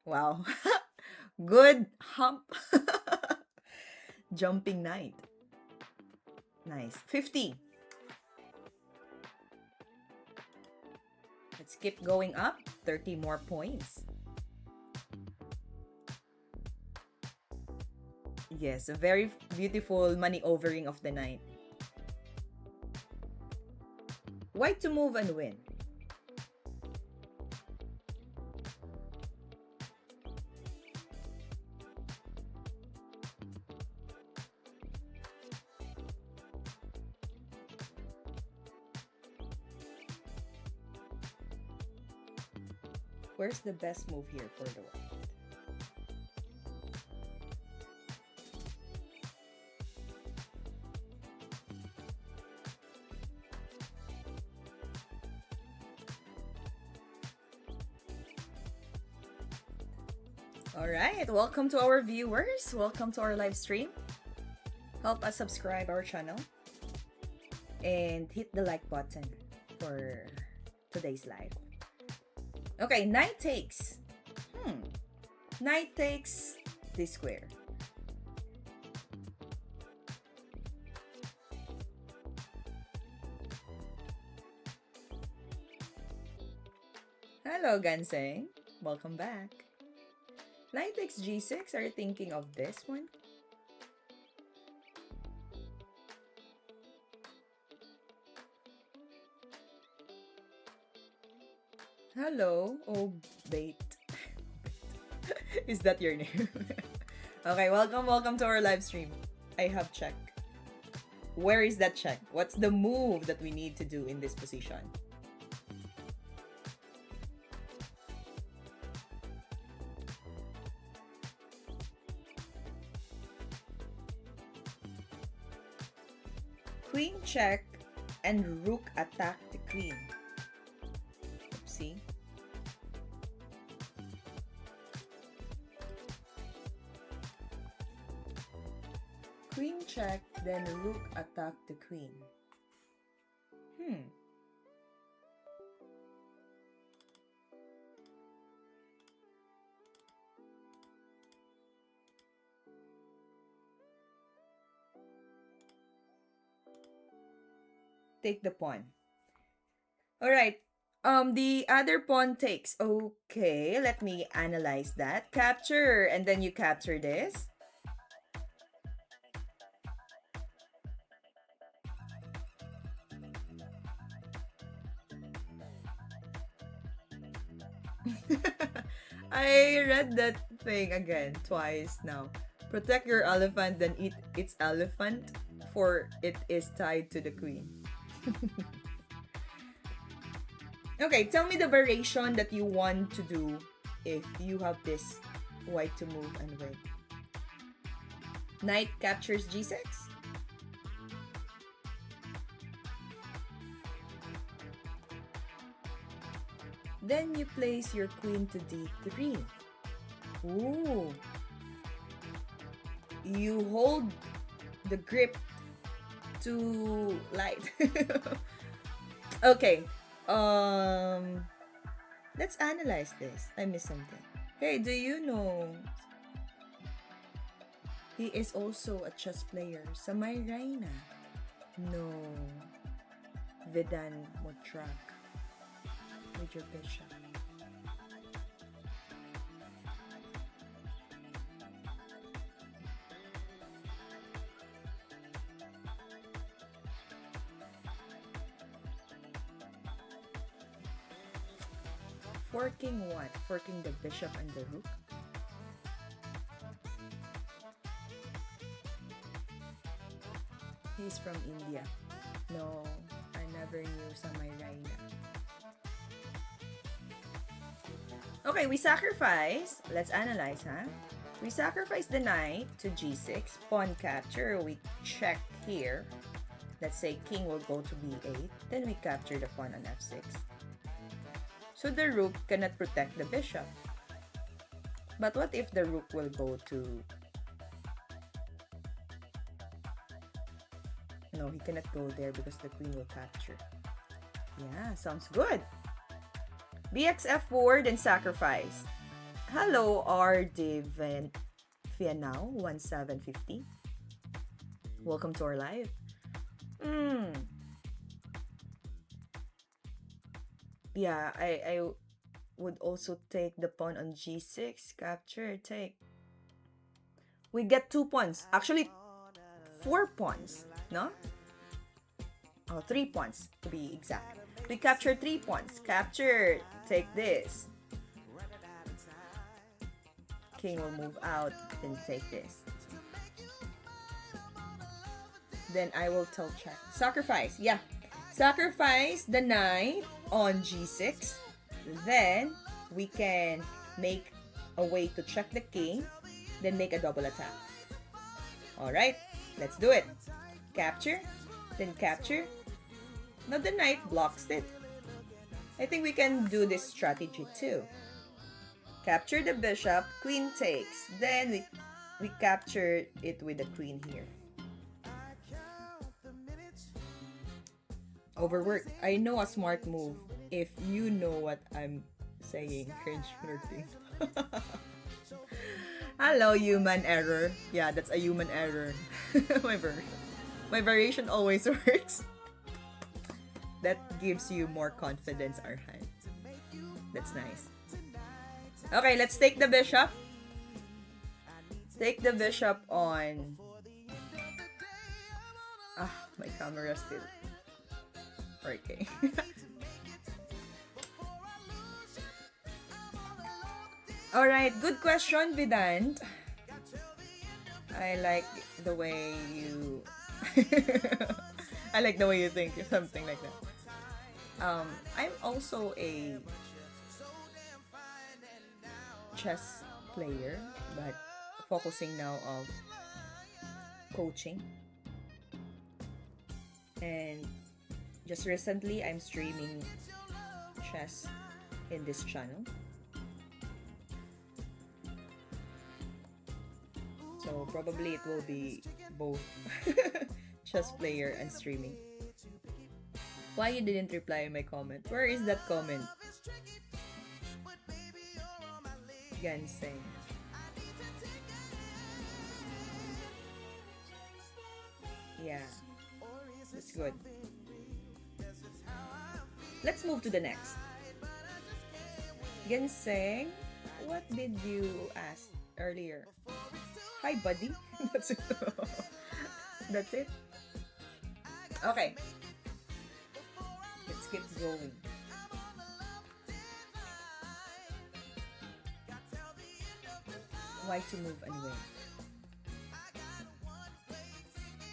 Wow. Good hump. Jumping knight. Nice. 50. Let's keep going up. 30 more points. Yes, a very beautiful maneuvering of the knight. White to move and win. Where's the best move here for the white? Alright, welcome to our viewers. Welcome to our live stream. Help us subscribe our channel and hit the like button for today's live. Okay, knight takes. Knight takes this square. Hello, Ganseng. Welcome back. Knight takes g6. Are you thinking of this one? Hello, oh bait. Is that your name? Okay, welcome to our live stream. I have check. Where is that check? What's the move that we need to do in this position? Queen check and rook attack the queen. Oopsie. Queen check, then rook attack the queen. Take the pawn. Alright. The other pawn takes. Okay, let me analyze that. Capture, and then you capture this. I read that thing again twice now. Protect your elephant, then eat its elephant, for it is tied to the queen. Okay, tell me the variation that you want to do if you have this white to move and win. Knight captures g6. Then you place your queen to d3. Ooh. You hold the grip too light. Okay. Let's analyze this. I missed something. Hey, do you know he is also a chess player? Samay Raina. No. Vedan Motrak. With your bishop. Forking what? Forking the bishop and the rook? He's from India. No, I never knew Samay Raina. Okay, we sacrifice. Let's analyze, huh? We sacrifice the knight to g6. Pawn capture. We check here. Let's say king will go to b8. Then we capture the pawn on f6. So the rook cannot protect the bishop. But what if the rook will go to... No, he cannot go there because the queen will capture. Yeah, sounds good. BXF4, then sacrifice. Hello, RD Fianao 1750. Welcome to our live. Yeah, I would also take the pawn on g6. Capture, take. We get 2 pawns. Actually, 4 pawns, no? Oh, 3 pawns to be exact. We capture 3 pawns. Capture, take this. King will move out, then take this. Then I will tell check. Sacrifice, yeah. Sacrifice the knight on g6. Then we can make a way to check the king. Then make a double attack. Alright, let's do it. Capture, then capture. Now the knight blocks it. I think we can do this strategy too. Capture the bishop, queen takes. Then we capture it with the queen here. Overworked. I know a smart move if you know what I'm saying. Cringe flirting. Hello, human error. Yeah, that's a human error. My variation always works. That gives you more confidence, Arhan. That's nice. Okay, let's take the bishop. Take the bishop on... my camera still... Okay. Alright, good question, Vidant. I like the way you... I like the way you think, something like that. I'm also a chess player, but focusing now of coaching. And just recently, I'm streaming chess in this channel. So probably it will be both chess player and streaming. Why you didn't reply my comment? Where is that comment? Ganseng. Yeah, that's good. Let's move to the next. Ginseng, what did you ask earlier? Hi, buddy. That's it. That's it. Okay. Let's get going. Why to move anyway?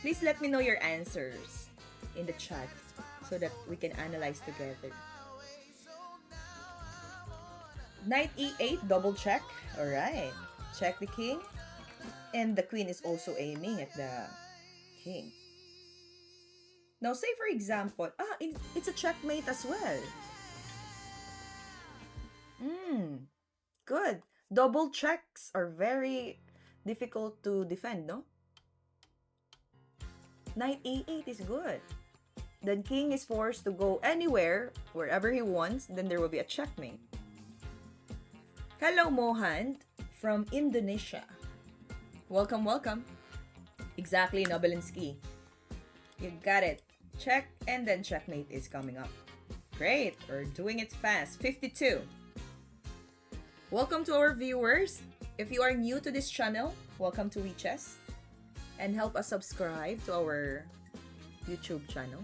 Please let me know your answers in the chat so that we can analyze together. Knight e8, double check. Alright. Check the king. And the queen is also aiming at the king. Now, say for example, it's a checkmate as well. Mm, good. Double checks are very difficult to defend, no? Knight a8 is good. Then king is forced to go anywhere, wherever he wants, then there will be a checkmate. Hello, Mohan from Indonesia. Welcome, welcome. Exactly, Nobelinski. You got it. Check and then checkmate is coming up. Great, we're doing it fast. 52. Welcome to our viewers. If you are new to this channel, welcome to WeChess. And help us subscribe to our YouTube channel.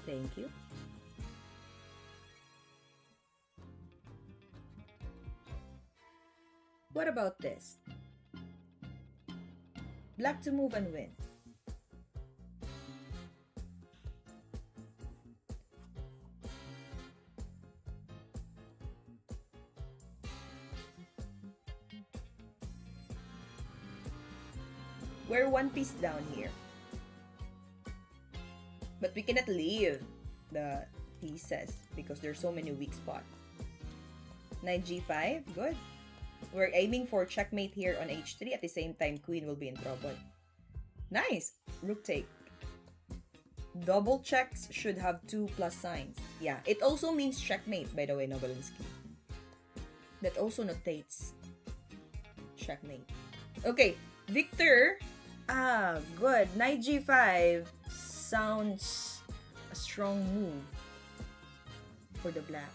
Thank you. What about this? Black to move and win. We're one piece down here. But we cannot leave the pieces because there's so many weak spots. Knight g5, good. We're aiming for checkmate here on h3. At the same time, queen will be in trouble. Nice! Rook take. Double checks should have 2 plus signs. Yeah, it also means checkmate, by the way, Nobelinski. That also notates checkmate. Okay, Victor. Good. Knight g5 sounds a strong move for the black.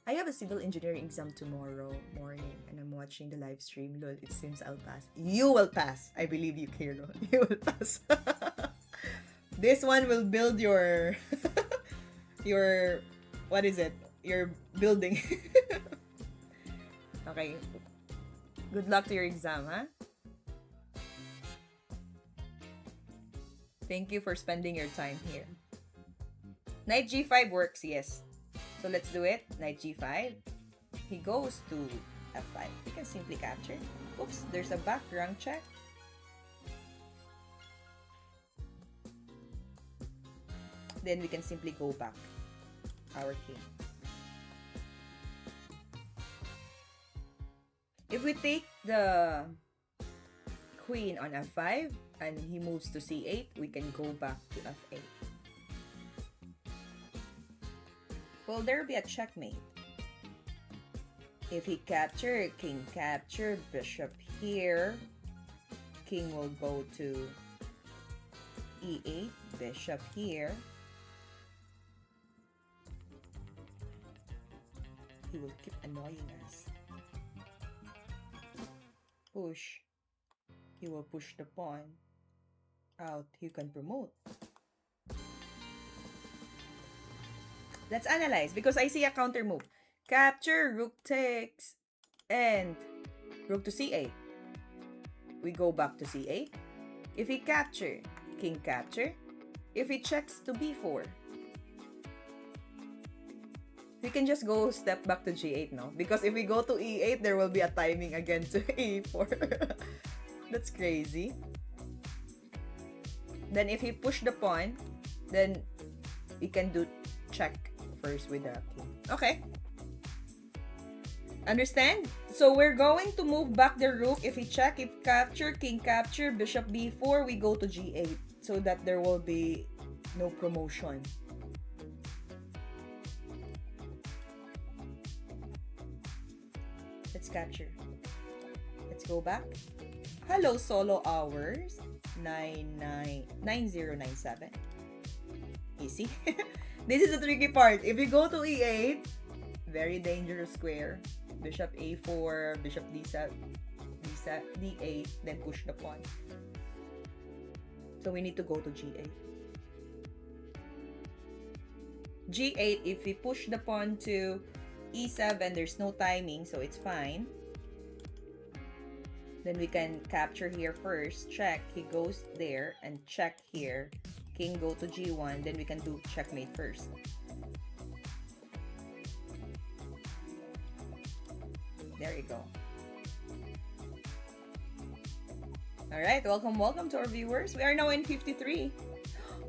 I have a civil engineering exam tomorrow morning and I'm watching the live stream. Lol, it seems I'll pass. You will pass. I believe you, Kiro. You will pass. This one will build your your what is it? Your building. Okay. Good luck to your exam, huh? Thank you for spending your time here. Knight g5 works, yes. So let's do it. Knight g5. He goes to f5. We can simply capture. Oops, there's a background check. Then we can simply go back our king. If we take the queen on f5 and he moves to c8, we can go back to f8. Will there be a checkmate? If he capture, king capture, bishop here, king will go to e8, bishop here. He will keep annoying us. Push. He will push the pawn out. You can promote. Let's analyze because I see a counter move. Capture, rook takes, and rook to c8. We go back to c8. If he capture, king capture. If he checks to b4, we can just go step back to g8, no? Because if we go to e8, there will be a timing again to e4. That's crazy. Then if he push the pawn, then we can do check first with the king. Okay. Understand? So we're going to move back the rook. If he check, if capture, king capture, bishop b4, we go to g8 so that there will be no promotion. Let's capture. Let's go back. Hello, solo hours. 9097. Easy. This is the tricky part. If you go to e8, very dangerous square. Bishop a4, bishop d7, d8, then push the pawn. So we need to go to g8. g8, if we push the pawn to e7, there's no timing, so it's fine. Then we can capture here first, check, he goes there, and check here. King go to g1, then we can do checkmate first. There you go. Alright, welcome to our viewers. We are now in 53.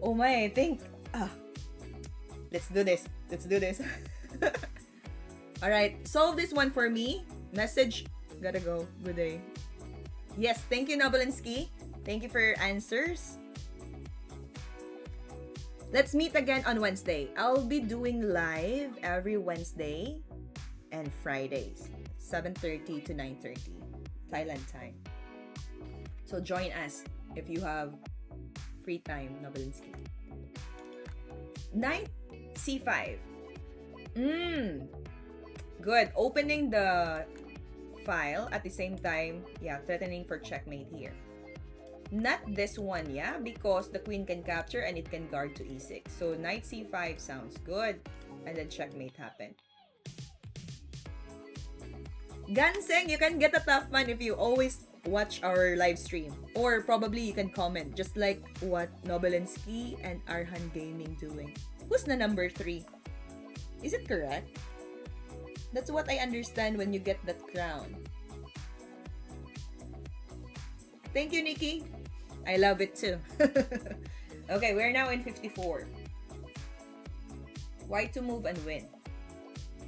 Oh my, I think... let's do this. Alright, solve this one for me. Message. Gotta go. Good day. Yes, thank you, Nobelinsky. Thank you for your answers. Let's meet again on Wednesday. I'll be doing live every Wednesday and Fridays, 7:30 to 9:30 Thailand time. So join us if you have free time, Nobelinsky. Knight C5. Good. Opening the file at the same time, threatening for checkmate here. Not this one, because the queen can capture and it can guard to e6. So knight c5 sounds good. And then checkmate happened. Ganseng, you can get a tough one if you always watch our live stream. Or probably you can comment, just like what Nobelinsky and Arhan Gaming doing. Who's the number 3? Is it correct? That's what I understand when you get that crown. Thank you, Nikki. I love it too. Okay, we're now in 54. Why to move and win?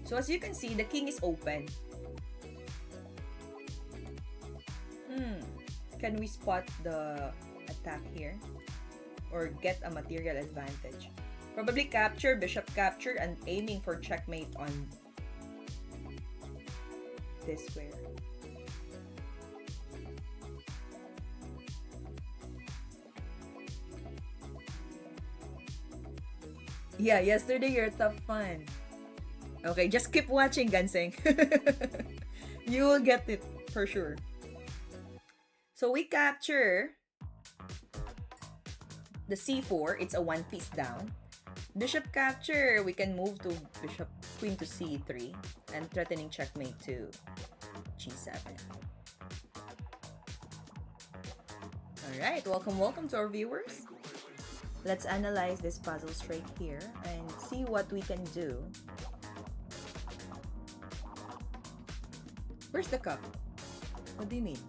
So as you can see, the king is open. Can we spot the attack here? Or get a material advantage? Probably capture, bishop capture, and aiming for checkmate on this square. Yeah, yesterday you're tough fun. Okay, just keep watching, Ganseng. You will get it for sure. So we capture the c4. It's a one piece down. Bishop capture. We can move to bishop queen to c3 and threatening checkmate to g7. Alright, welcome to our viewers. Let's analyze this puzzle straight here and see what we can do. Where's the cup? What do you mean?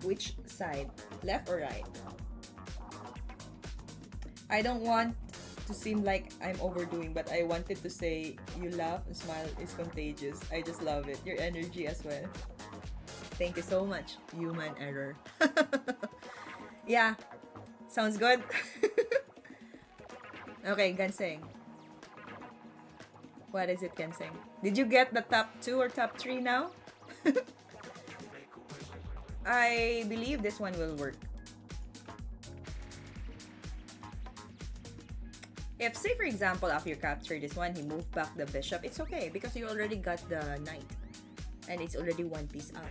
Which side? Left or right? I don't want to seem like I'm overdoing, but I wanted to say you laugh and smile is contagious. I just love it. Your energy as well. Thank you so much. Human error. Yeah. Sounds good. Okay, Ganseng. What is it, Ganseng? Did you get the top 2 or top 3 now? I believe this one will work. If, say for example, after you capture this one, he moved back the bishop, it's okay because you already got the knight. And it's already one piece up.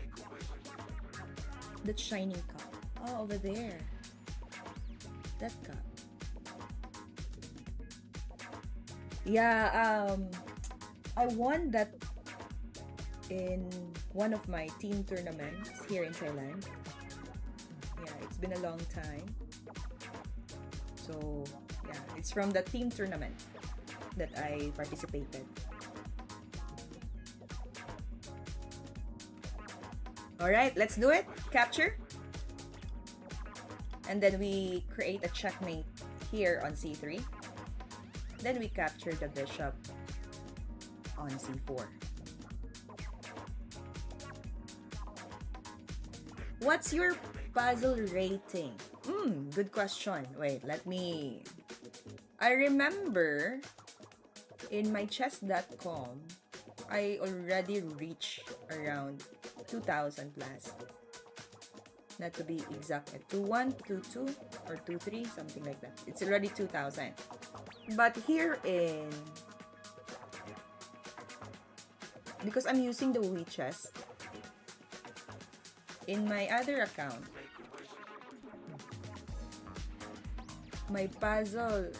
That shining cup. Oh, over there. That cup. Yeah, I won that in one of my team tournaments here in Thailand. Yeah, it's been a long time. So, yeah, it's from the team tournament that I participated. Alright, let's do it. Capture. And then we create a checkmate here on c3. Then we capture the bishop on c4. What's your puzzle rating? Good question. Wait, let me... I remember in my chess.com, I already reached around 2,000 plus. Not to be exact, 2-1, 2-2, or 2-3, something like that. It's already 2,000. But here in... Because I'm using the WeChess, in my other account, my puzzle...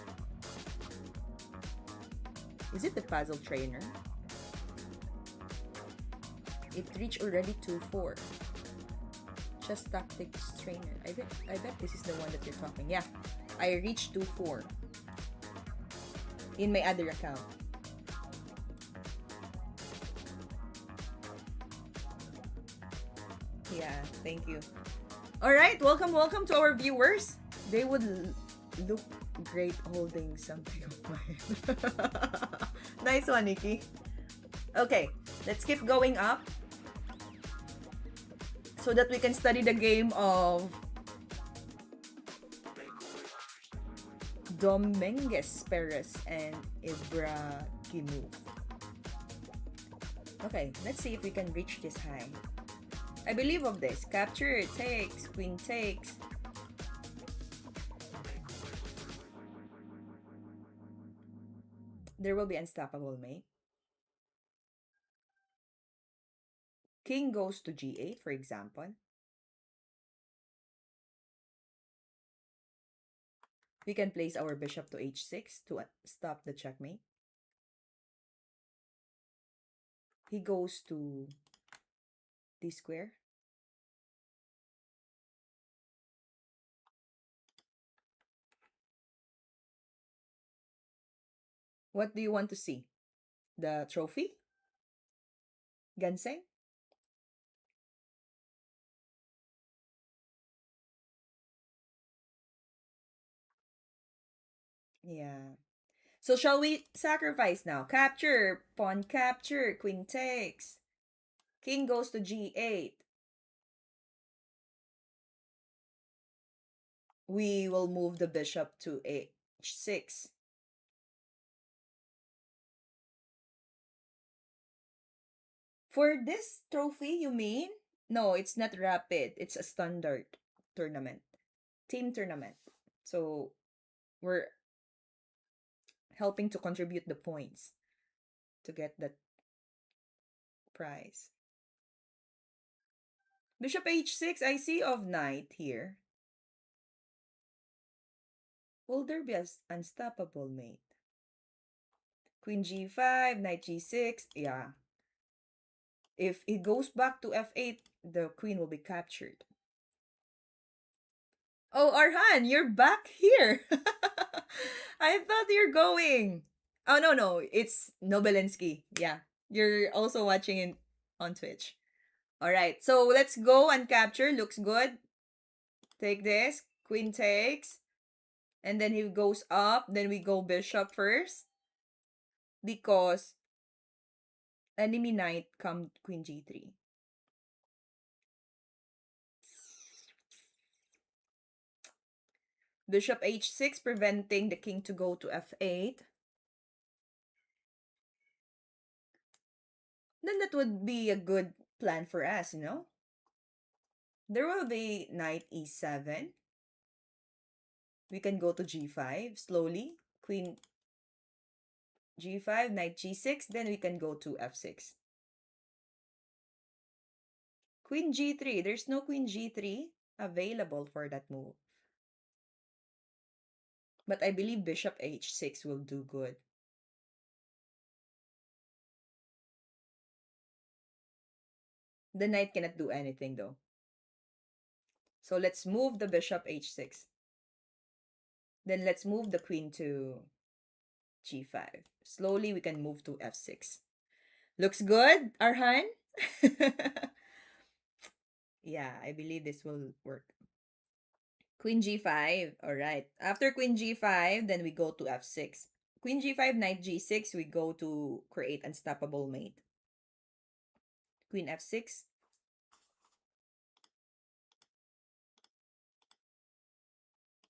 Is it the puzzle trainer? It reached already 2-4. Chess tactics trainer. I bet this is the one that you're talking. Yeah, I reached 2-4 in my other account. Yeah, thank you. All right, welcome to our viewers. They would look Great holding something of mine. Nice one, Nikki. Okay, let's keep going up so that we can study the game of Dominguez, Perez, and Ibraimov. Okay, let's see if we can reach this high. I believe of this. Capture, takes, queen takes. There will be unstoppable, mate. King goes to g8, for example. We can place our bishop to h6 to stop the checkmate. He goes to d square. What do you want to see? The trophy? Ganseng? Yeah. So shall we sacrifice now? Capture, pawn capture, queen takes. King goes to g8. We will move the bishop to h6. For this trophy, you mean? No, it's not rapid. It's a standard tournament. Team tournament. So we're helping to contribute the points to get that prize. Bishop h6, I see of knight here. Will there be an unstoppable mate? Queen g5, knight g6, yeah. If it goes back to f8, the queen will be captured. Oh, Arhan, you're back here. I thought you're going. Oh, no, no. It's Nobelensky. Yeah. You're also watching it on Twitch. All right. So let's go and capture. Looks good. Take this. Queen takes. And then he goes up. Then we go bishop first. Because enemy knight come queen g3. Bishop h6 preventing the king to go to f8. Then that would be a good plan for us, you know? There will be knight e7. We can go to g5 slowly. Queen g5, knight g6. Then we can go to f6. Queen g3. There's no queen g3 available for that move. But I believe bishop h6 will do good. The knight cannot do anything though. So let's move the bishop h6. Then let's move the queen to g5. Slowly we can move to f6. Looks good, Arhan? Yeah, I believe this will work. Queen g5. All right. After queen g5, then we go to f6. Queen g5, knight g6, we go to create unstoppable mate. Queen f6.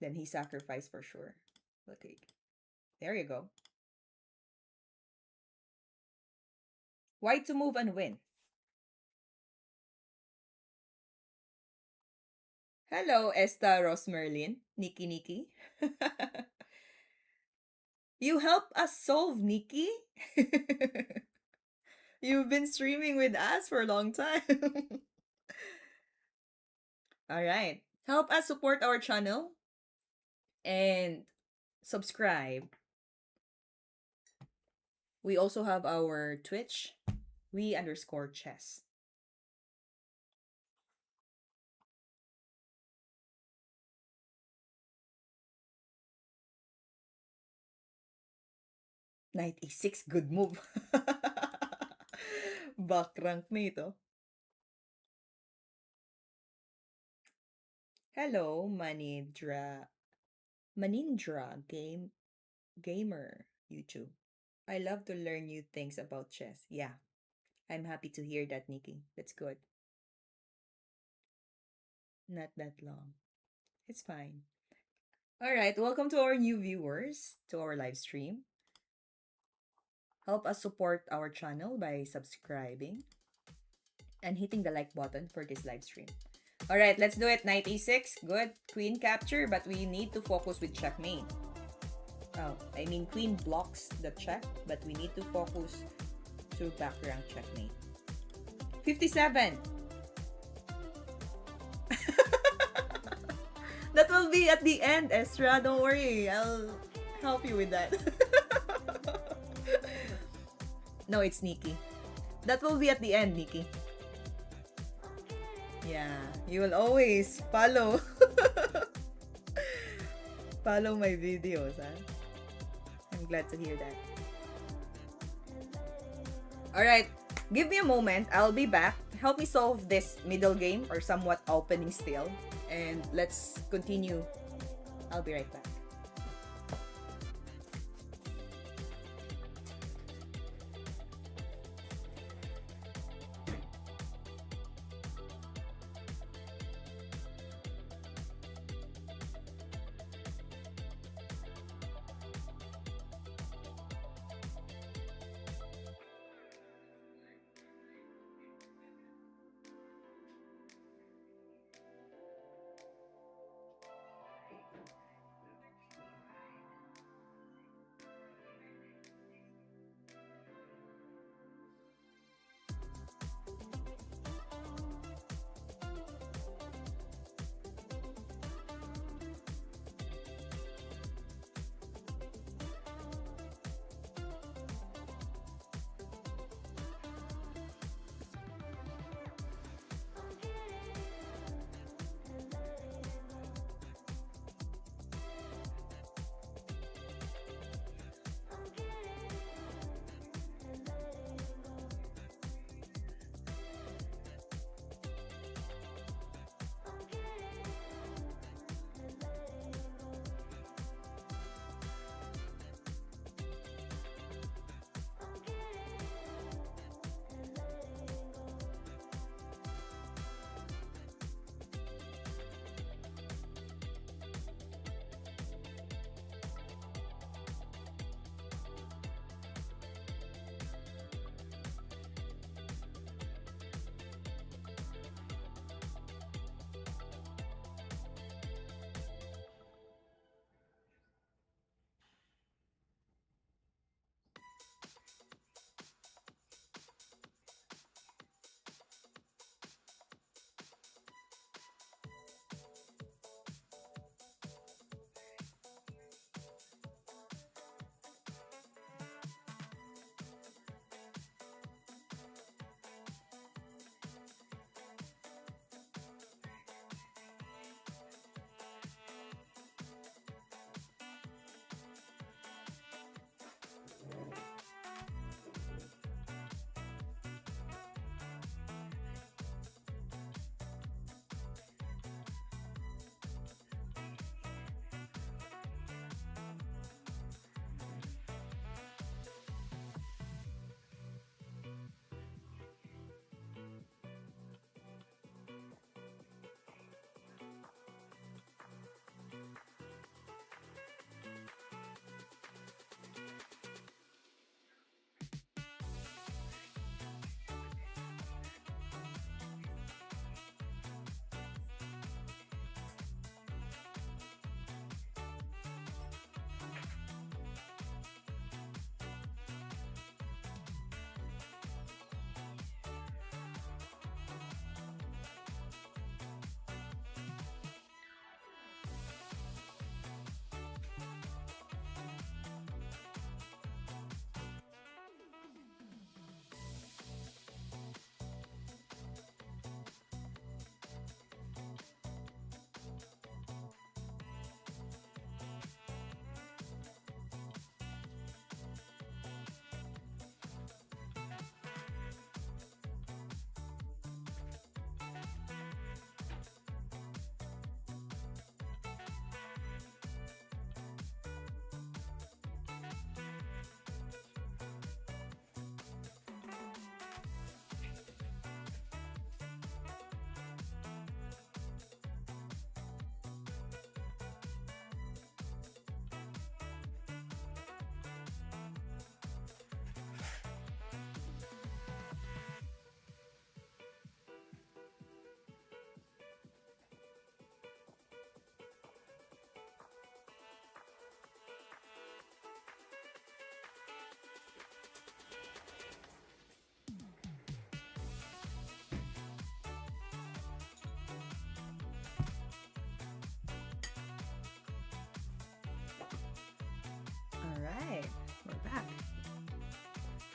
Then he sacrificed for sure. Okay. There you go. White to move and win. Hello, Esta Rosmerlin. Nikki Nikki. You help us solve, Nikki. You've been streaming with us for a long time. All right. Help us support our channel and subscribe. We also have our Twitch, we_chess. Knight e6, good move. Back rank na ito. Hello, Manidra. Manindra gamer YouTube. I love to learn new things about chess. Yeah, I'm happy to hear that, Nikki. That's good. Not that long. It's fine. All right, welcome to our new viewers to our live stream. Help us support our channel by subscribing and hitting the like button for this live stream. All right, let's do it. Knight e6. Good. Queen capture, but we need to focus with checkmate. Oh, I mean queen blocks the check, but we need to focus to back rank checkmate. 57. That will be at the end, Estra. Don't worry. I'll help you with that. No, it's Nikki. That will be at the end, Nikki. Yeah, you will always follow. Follow my videos, huh? I'm glad to hear that. Alright, give me a moment. I'll be back. Help me solve this middle game or somewhat opening still. And let's continue. I'll be right back.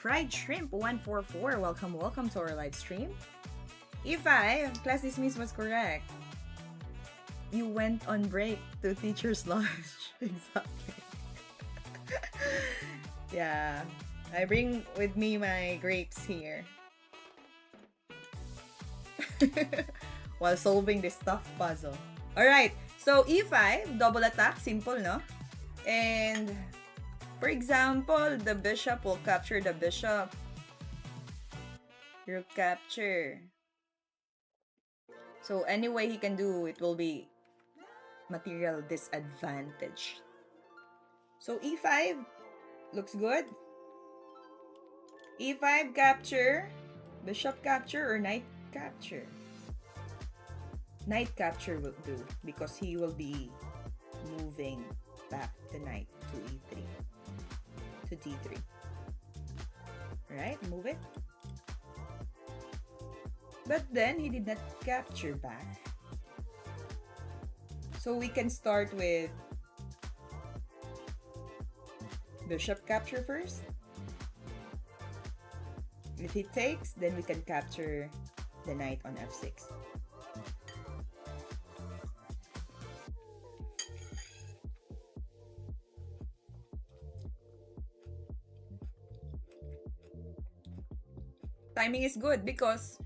Fried Shrimp 144. Welcome, welcome to our live stream. E5, class dismissed was correct. You went on break to teacher's lunch. Exactly. Yeah. I bring with me my grapes here. While solving this tough puzzle. Alright, so E5, double attack, simple, no? And, for example, the bishop will capture the bishop. You capture. So, any way he can do, it will be material disadvantage. So, E5 looks good. E5 capture, bishop capture, or knight capture. Knight capture will do because he will be moving back the knight to E3, to D3. Right, move it. But then he did not capture back. So we can start with bishop capture first. If he takes, then we can capture the knight on F6. Timing is good because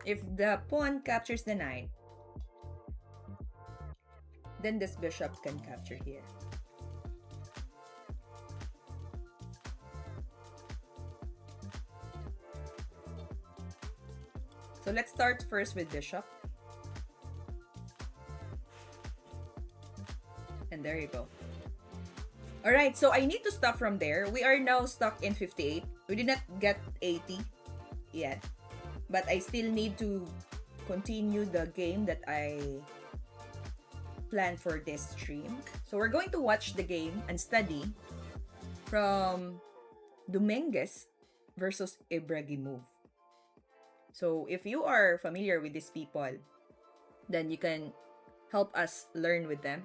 if the pawn captures the knight, then this bishop can capture here. So let's start first with bishop. And there you go. Alright, so I need to stop from there. We are now stuck in 58. We did not get 80 yet. But I still need to continue the game that I planned for this stream. So we're going to watch the game and study from Dominguez versus Ibraimov. So if you are familiar with these people, then you can help us learn with them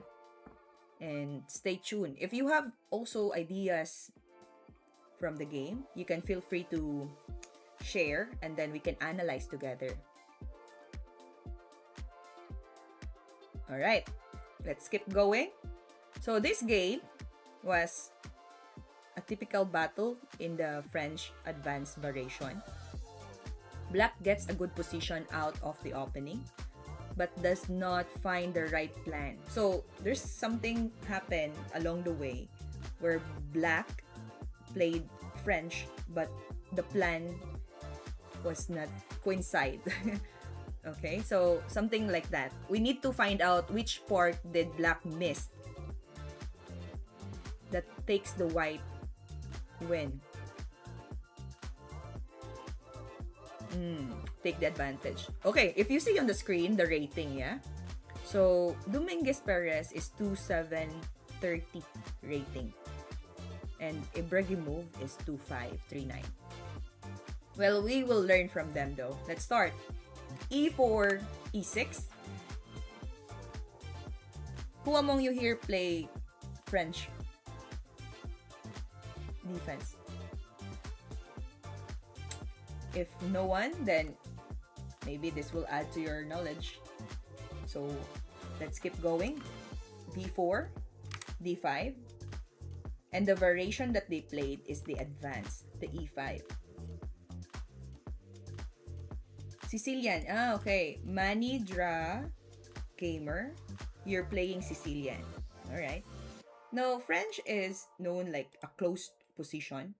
and stay tuned. If you have also ideas from the game, you can feel free to share and then we can analyze together. Alright, let's keep going. So this game was a typical battle in the French advanced variation. Black gets a good position out of the opening, but does not find the right plan. So there's something happened along the way where Black played French, but the plan was not coincide. Okay, so something like that. We need to find out which part did Black miss that takes the white win. Take the advantage. Okay, if you see on the screen the rating, yeah? So, Dominguez Perez is 2730 rating. And Ibraimov is 2539. Well, we will learn from them though. Let's start. E4, E6. Who among you here play French defense? If no one, then maybe this will add to your knowledge. So let's keep going. D4, D5. And the variation that they played is the advance, the E5. Sicilian. Ah, okay. Manny Dra Gamer. You're playing Sicilian. Alright. Now, French is known like a closed position.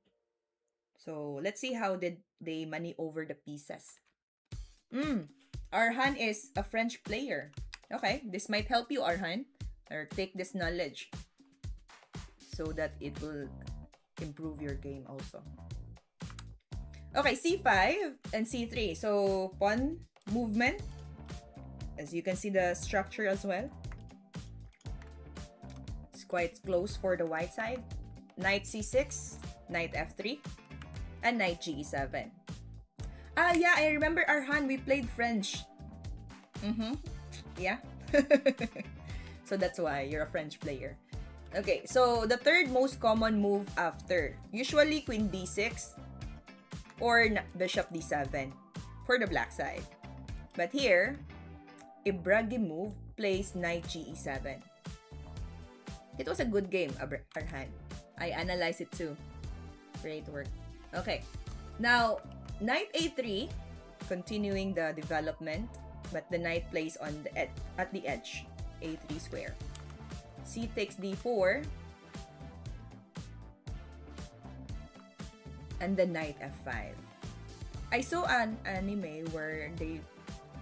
So, let's see how did they maneuver the pieces. Arhan is a French player. Okay, this might help you, Arhan. Or take this knowledge so that it will improve your game also. Okay, C5 and C3. So, pawn movement. As you can see the structure as well. It's quite close for the white side. Knight C6, Knight F3, and Knight G7. Ah, yeah, I remember Arhan, we played French. Yeah. So that's why you're a French player. Okay, so the third most common move after. Usually Queen D6, or bishop d7 for the black side. But here, Ibraimov plays knight ge7. It was a good game, Arhan. I analyzed it too. Great work. Okay. Now, knight a3, continuing the development, but the knight plays on the at the edge, a3 square. C takes d4, and the knight f5. I saw an anime where they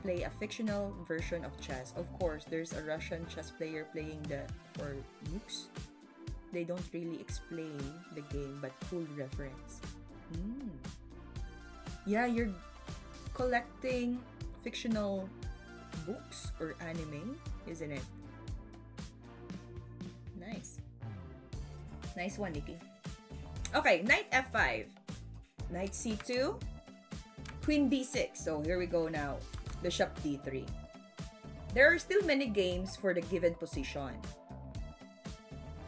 play a fictional version of chess. Of course, there's a Russian chess player playing for nukes. They don't really explain the game, but cool reference. Yeah, you're collecting fictional books or anime, isn't it? Nice. Nice one, Nikki. Okay, knight f5. Knight c2. Queen b6. So here we go now. Bishop d3. There are still many games for the given position.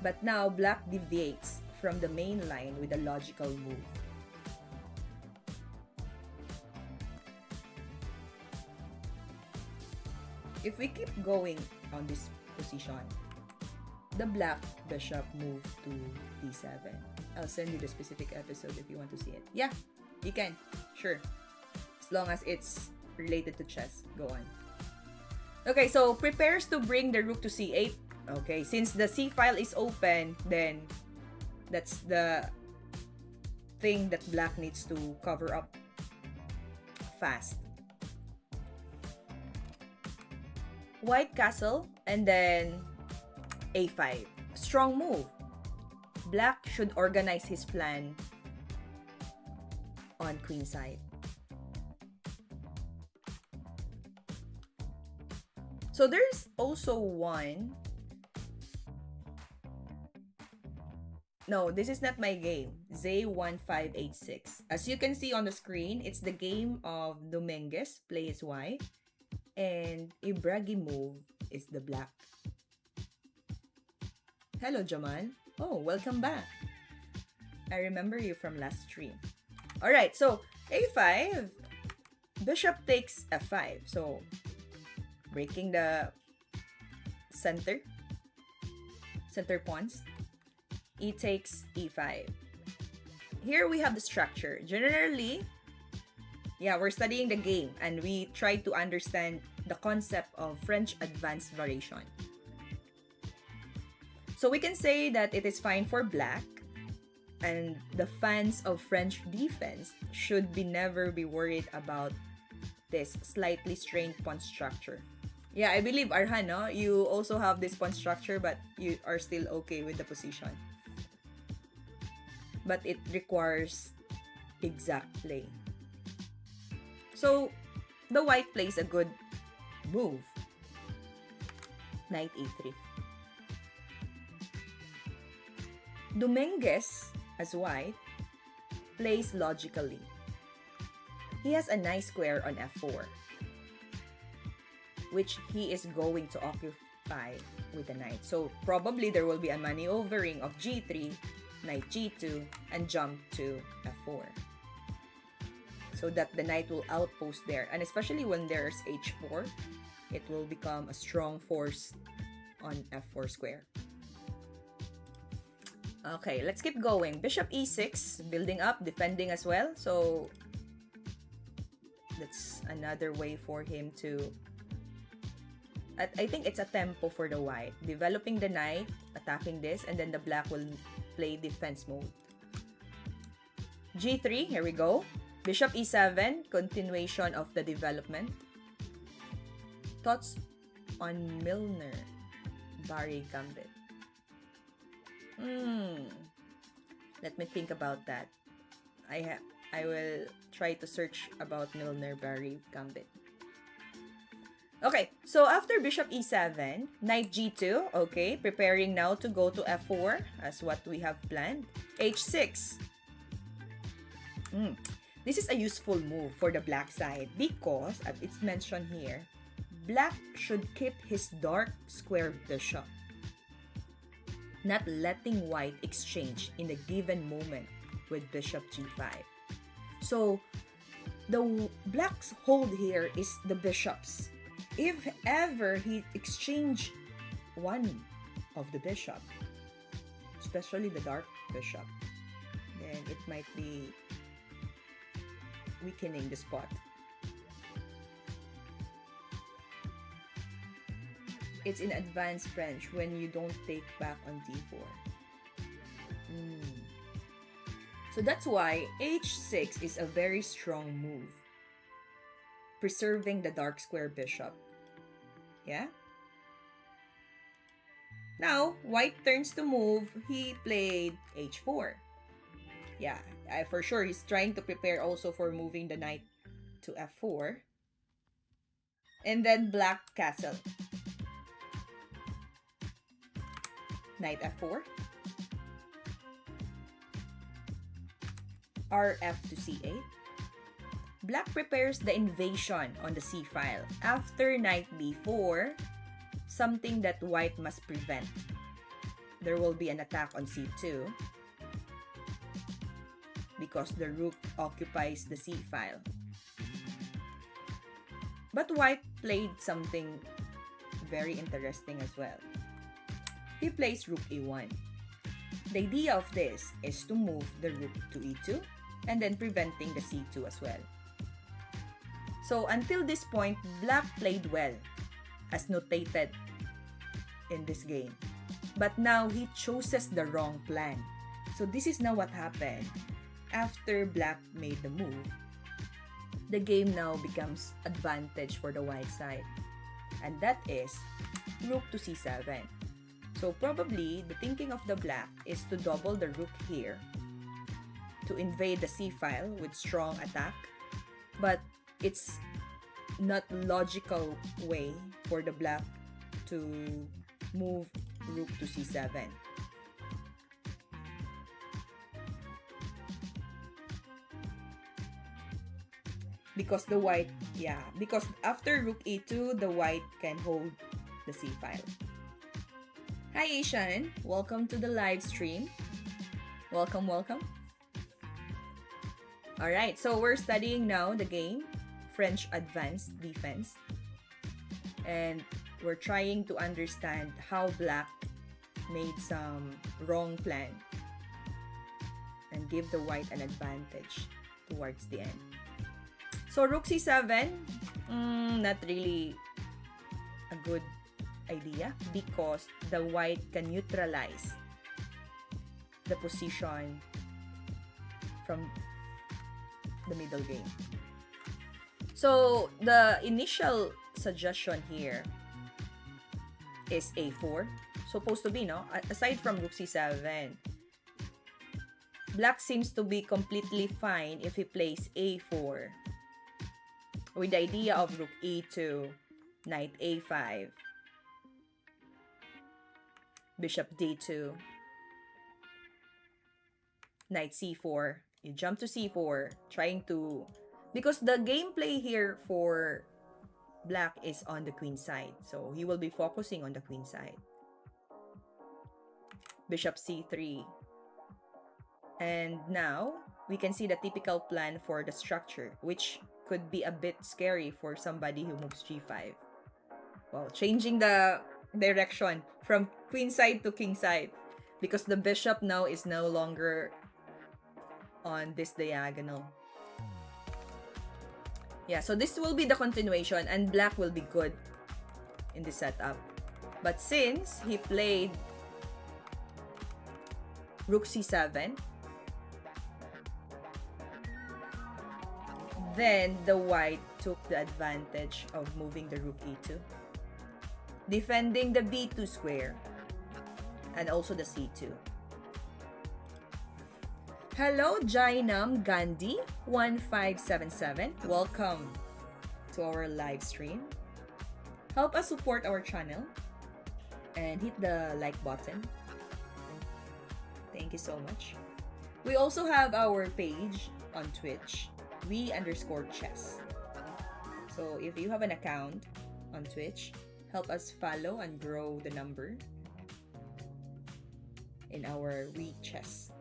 But now black deviates from the main line with a logical move. If we keep going on this position, the black bishop moved to d7. I'll send you the specific episode if you want to see it. Yeah, you can. Sure. As long as it's related to chess. Go on. Okay, so prepares to bring the rook to c8. Okay, since the c file is open, then that's the thing that black needs to cover up fast. White castle, and then a5. Strong move. Black should organize his plan on queen side. So there's also one. No, this is not my game. Zay1586. As you can see on the screen, it's the game of Dominguez, plays white, and Ibraimov is the black. Hello, Jamal. Oh, welcome back. I remember you from last stream. Alright, so a5, bishop takes f5. So, breaking the center pawns. E takes e5. Here we have the structure. Generally, yeah, we're studying the game and we try to understand the concept of French advanced variation. So we can say that it is fine for black, and the fans of French defense should never be worried about this slightly strained pawn structure. Yeah, I believe Arhan, no? You also have this pawn structure, but you are still okay with the position. But it requires exact play. So, the white plays a good move. Knight e3. Dominguez, as white, plays logically. He has a nice square on f4, which he is going to occupy with the knight. So, probably there will be a maneuvering of g3, knight g2, and jump to f4. So that the knight will outpost there. And especially when there's h4, it will become a strong force on f4 square. Okay, let's keep going. Bishop e6, building up, defending as well. So that's another way for him to... I think it's a tempo for the white. Developing the knight, attacking this, and then the black will play defense mode. g3, here we go. Bishop e7, continuation of the development. Thoughts on Milner Barry Gambit? Let me think about that. I will try to search about Milner Barry Gambit. Okay, so after bishop e7, knight g2, okay, preparing now to go to f4 as what we have planned. h6. This is a useful move for the black side because, as it's mentioned here, black should keep his dark square bishop, not letting white exchange in a given moment with bishop g5. So the black's hold here is the bishops. If ever he exchange one of the bishop, especially the dark bishop, then it might be weakening the spot. It's in advanced French when you don't take back on d4. So that's why h6 is a very strong move, preserving the dark square bishop. Yeah? Now, white turns to move. He played h4. Yeah, for sure he's trying to prepare also for moving the knight to f4. And then black castle. Knight f4. Rf to c8. Black prepares the invasion on the c file. After knight b4, something that white must prevent. There will be an attack on c2 because the rook occupies the c file. But white played something very interesting as well. He plays rook e1. The idea of this is to move the rook to e2 and then preventing the c2 as well. So until this point, black played well, as notated in this game. But now he chooses the wrong plan. So this is now what happened. After black made the move, the game now becomes advantage for the white side. And that is rook to c7. So probably the thinking of the black is to double the rook here to invade the c file with strong attack. But it's not logical way for the black to move rook to c7. Because the white, because after rook e2, the white can hold the c file. Hi Asian, welcome to the live stream. Welcome, welcome. Alright, so we're studying now the game, French Advanced Defense. And we're trying to understand how black made some wrong plan and give the white an advantage towards the end. So rook c7, not really a good idea because the white can neutralize the position from the middle game. So the initial suggestion here is a4. Supposed to be, no? Aside from rook c7, black seems to be completely fine if he plays a4 with the idea of rook e2, knight a5, bishop d2, knight c4. You jump to c4, trying to... Because the gameplay here for black is on the queen side. So he will be focusing on the queen side. Bishop c3. And now, we can see the typical plan for the structure, which could be a bit scary for somebody who moves g5. Well, changing the direction from queen side to king side. Because the bishop now is no longer on this diagonal. Yeah, so this will be the continuation and black will be good in the setup. But since he played rook c7, then the white took the advantage of moving the rook e2, defending the b2 square and also the c2. Hello, Jainam Gandhi 1577. Welcome to our live stream. Help us support our channel and hit the like button. Thank you so much. We also have our page on Twitch, we_chess. So if you have an account on Twitch, help us follow and grow the number in our WeChess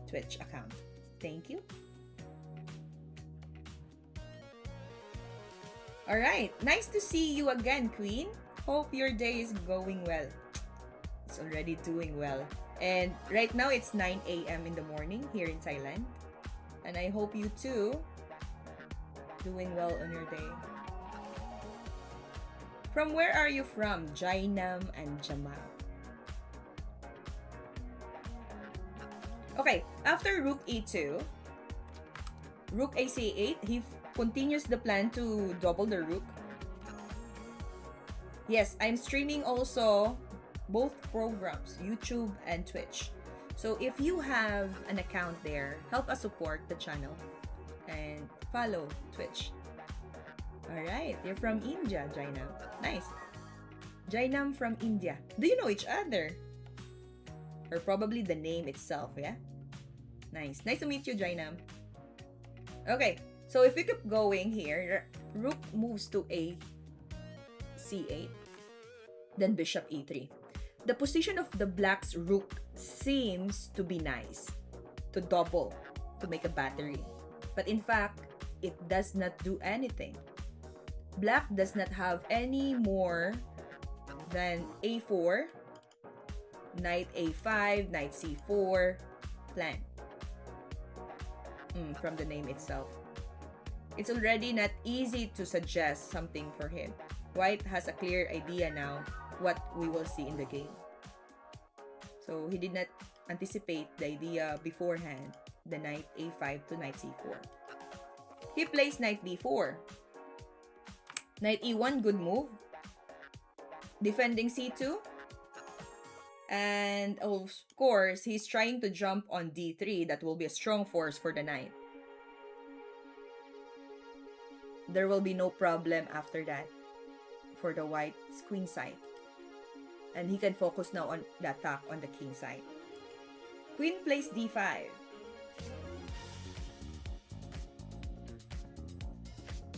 Twitch account. Thank you. Alright, nice to see you again, Queen. Hope your day is going well. It's already doing well. And right now it's 9 a.m. in the morning here in Thailand. And I hope you too doing well on your day. From where are you from? Jainam and Jamal. Okay, after Rook E2, Rook AC8, he continues the plan to double the Rook. Yes, I'm streaming also both programs, YouTube and Twitch. So if you have an account there, help us support the channel and follow Twitch. Alright, you're from India, Jainam. Nice. Jainam from India. Do you know each other? Or probably the name itself, yeah? Nice. Nice to meet you, Jainam. Okay, so if we keep going here, Rook moves to A C8, then Bishop E3. The position of the Black's Rook seems to be nice, to double, to make a battery. But in fact, it does not do anything. Black does not have any more than A4, Knight A5, Knight C4 plan. From the name itself. It's already not easy to suggest something for him. White has a clear idea now what we will see in the game. So he did not anticipate the idea beforehand, the Knight A5 to Knight C4. He plays Knight B4. Knight E1, good move. Defending C2. And of course, he's trying to jump on D3. That will be a strong force for the knight. There will be no problem after that for the white's queen side. And he can focus now on the attack on the king side. Queen plays D5.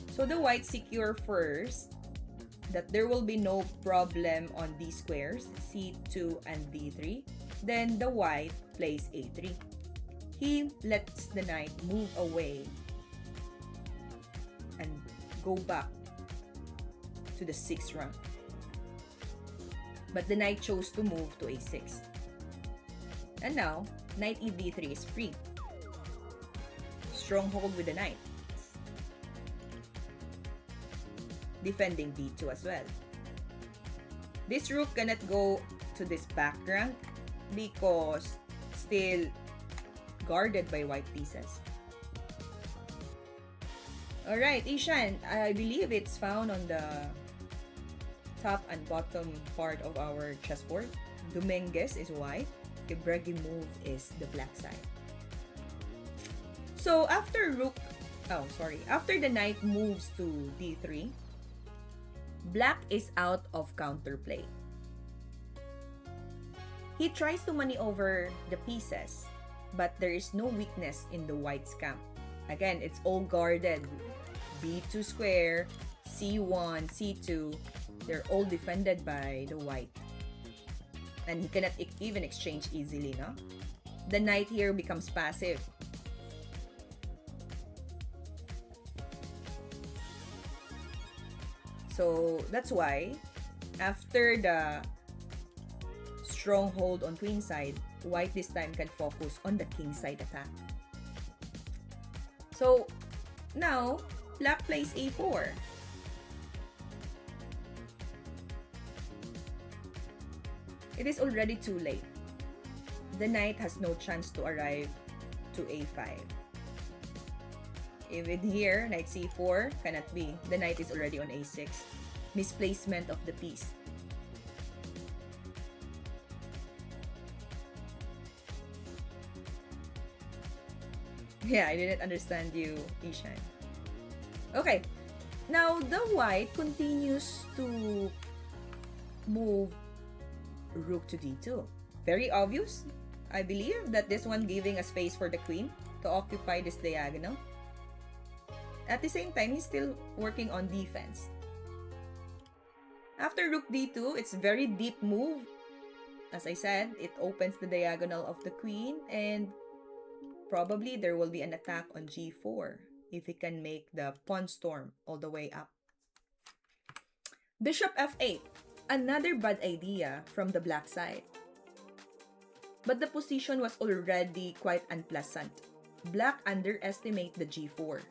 So the white secure first that there will be no problem on these squares, C2 and D3. Then the white plays A3. He lets the knight move away and go back to the 6th rank. But the knight chose to move to A6. And now, Knight EB3 is free. Stronghold with the knight. Defending B2 as well. This rook cannot go to this back rank because still guarded by white pieces. Alright, Ishan, I believe it's found on the top and bottom part of our chessboard. Dominguez is white. Ibraimov is the black side. So after after the knight moves to D3, black is out of counterplay. He tries to maneuver the pieces, but there is no weakness in the white's camp. Again, it's all guarded. B2 square, C1, C2, they're all defended by the white. And he cannot even exchange easily, no? The knight here becomes passive. So that's why after the stronghold on queen side, white this time can focus on the king side attack. So now black plays A4. It is already too late. The knight has no chance to arrive to A5. Even here, knight C4 cannot be. The knight is already on A6. Misplacement of the piece. Yeah, I didn't understand you, Ishan. Okay, now the white continues to move rook to D2. Very obvious. I believe that this one giving a space for the queen to occupy this diagonal. At the same time, he's still working on defense. After rook d2, it's very deep move. As I said, it opens the diagonal of the queen, and probably there will be an attack on g4 if he can make the pawn storm all the way up. Bishop f8. Another bad idea from the black side. But the position was already quite unpleasant. Black underestimate the g4.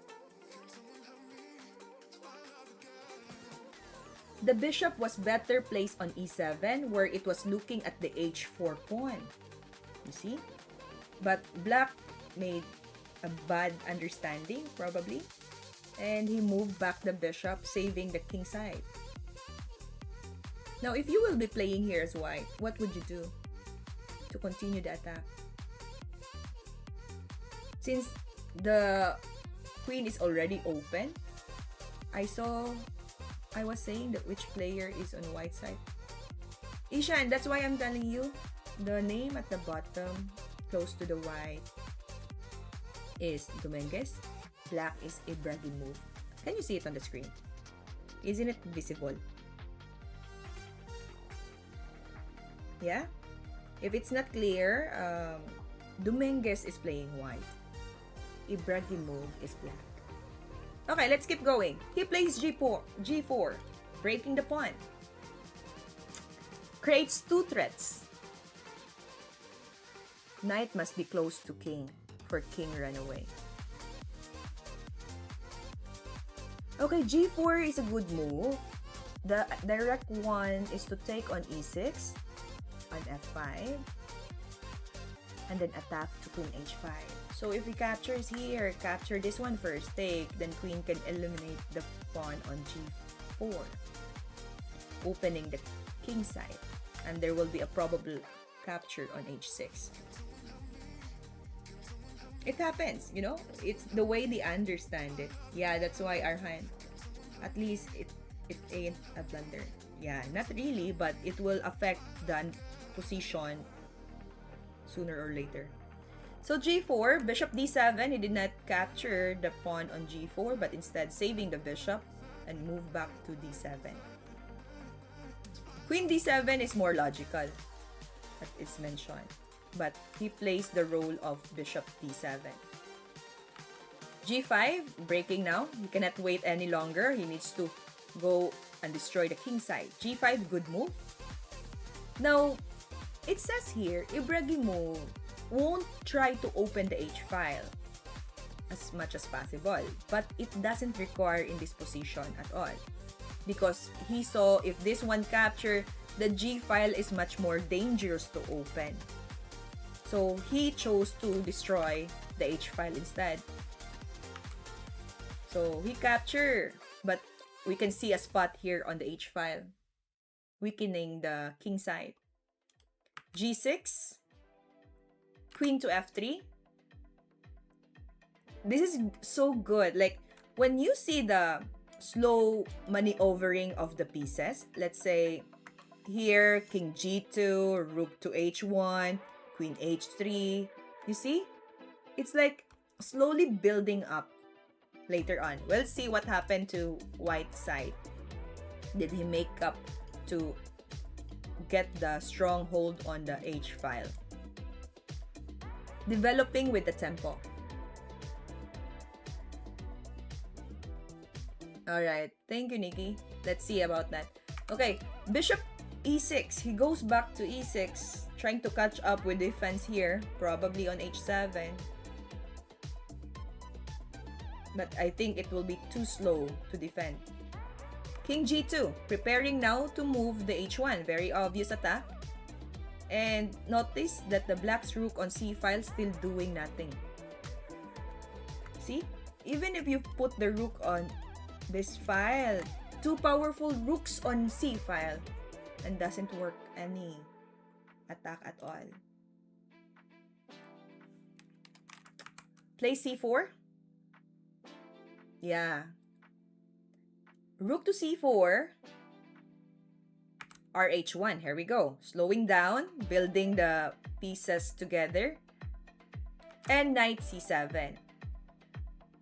The bishop was better placed on e7 where it was looking at the h4 pawn. You see? But black made a bad understanding, probably. And he moved back the bishop, saving the king side. Now, if you will be playing here as white, what would you do to continue the attack? Since the queen is already open, I was saying that which player is on white side. Ishan, that's why I'm telling you, the name at the bottom, close to the white, is Dominguez. Black is Ibraimov. Can you see it on the screen? Isn't it visible? Yeah? If it's not clear, Dominguez is playing white. Ibraimov is black. Okay, let's keep going. He plays g4, breaking the pawn. Creates two threats. Knight must be close to king for king run away. Okay, g4 is a good move. The direct one is to take on e6, on f5, and then attack to queen h5. So if he captures here, capture this one first, take, then queen can eliminate the pawn on g4, opening the king side, and there will be a probable capture on h6. It happens, you know, it's the way they understand it. Yeah, that's why our hand, at least it ain't a blunder. Yeah, not really, but it will affect the position sooner or later. So g4, bishop d7, he did not capture the pawn on g4, but instead saving the bishop and move back to d7. Queen d7 is more logical, as it's mentioned, but he plays the role of bishop d7. g5, breaking now. He cannot wait any longer. He needs to go and destroy the king side. g5, good move. Now, it says here, Ibraimov won't try to open the h file as much as possible, but it doesn't require in this position at all, because he saw if this one capture, the g file is much more dangerous to open. So he chose to destroy the h file instead. So he captured, but we can see a spot here on the h file, weakening the king side. g6, queen to f3. This is so good. Like, when you see the slow maneuvering of the pieces, let's say here, king g2, rook to h1, queen h3, you see? It's like slowly building up later on. We'll see what happened to white side. Did he make up to get the stronghold on the h file? Developing with the tempo. Alright, thank you, Nikki. Let's see about that. Okay, bishop e6. He goes back to e6, trying to catch up with defense here, probably on h7. But I think it will be too slow to defend. King g2, preparing now to move the h1. Very obvious attack. And notice that the black's rook on c file still doing nothing. See? Even if you put the rook on this file, two powerful rooks on c file, and doesn't work any attack at all. Play c4. Yeah. Rook to c4. Rh1, here we go. Slowing down, building the pieces together. And knight c7.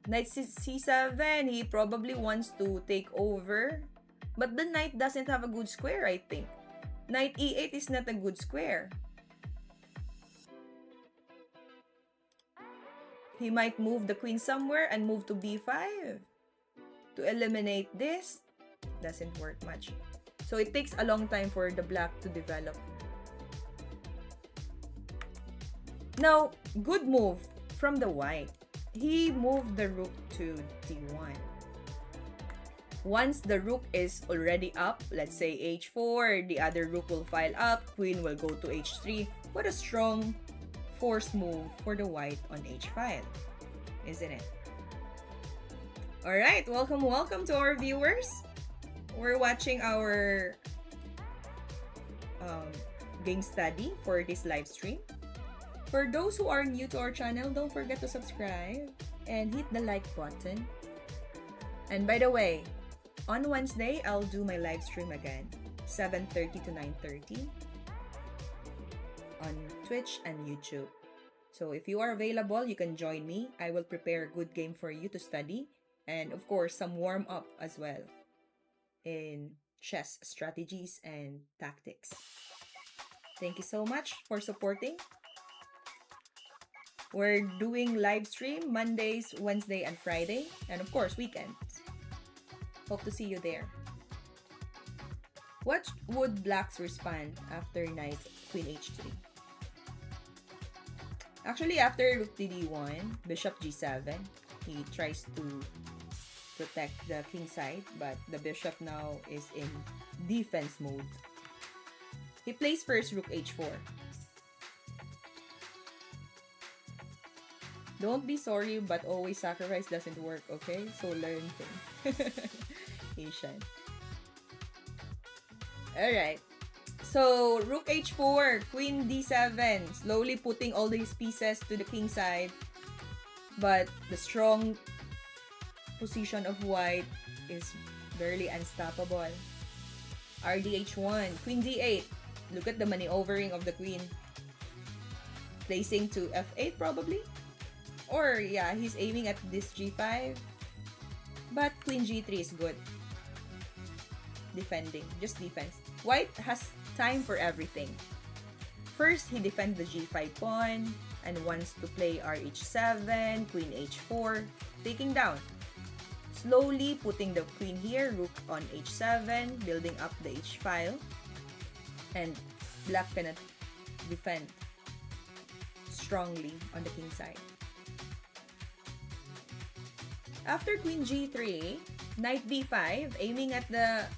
Knight c7, he probably wants to take over. But the knight doesn't have a good square, I think. Knight e8 is not a good square. He might move the queen somewhere and move to b5 to eliminate this. Doesn't work much. So it takes a long time for the black to develop. Now, good move from the white. He moved the rook to d1. Once the rook is already up, let's say h4, the other rook will file up, queen will go to h3. What a strong force move for the white on h5, isn't it? Alright, welcome to our viewers. We're watching our game study for this live stream. For those who are new to our channel, don't forget to subscribe and hit the like button. And by the way, on Wednesday, I'll do my live stream again, 7:30 to 9:30 on Twitch and YouTube. So if you are available, you can join me. I will prepare a good game for you to study, and of course, some warm-up as well in chess strategies and tactics. Thank you so much for supporting. We're doing live stream Mondays, Wednesday, and Friday, and of course, weekends. Hope to see you there. What would black's respond after knight queen h3? Actually, after rook to d1, bishop g7, he tries to protect the king side, but the bishop now is in defense mode. He plays first rook h4. Don't be sorry, but always sacrifice doesn't work, okay? So learn things. Asian. Alright. So, rook h4, queen d7, slowly putting all these pieces to the king side. But the strong position of white is barely unstoppable. rdh1, queen d8. Look at the maneuvering of the queen. Placing to f8 probably. Or, yeah, he's aiming at this g5. But queen g3 is good. Defending. Just defense. White has time for everything. First, he defends the g5 pawn and wants to play rh7, queen h4, taking down. Slowly putting the queen here, rook on h7, building up the h file. And black cannot defend strongly on the king side. After queen g3, knight b5, aiming at the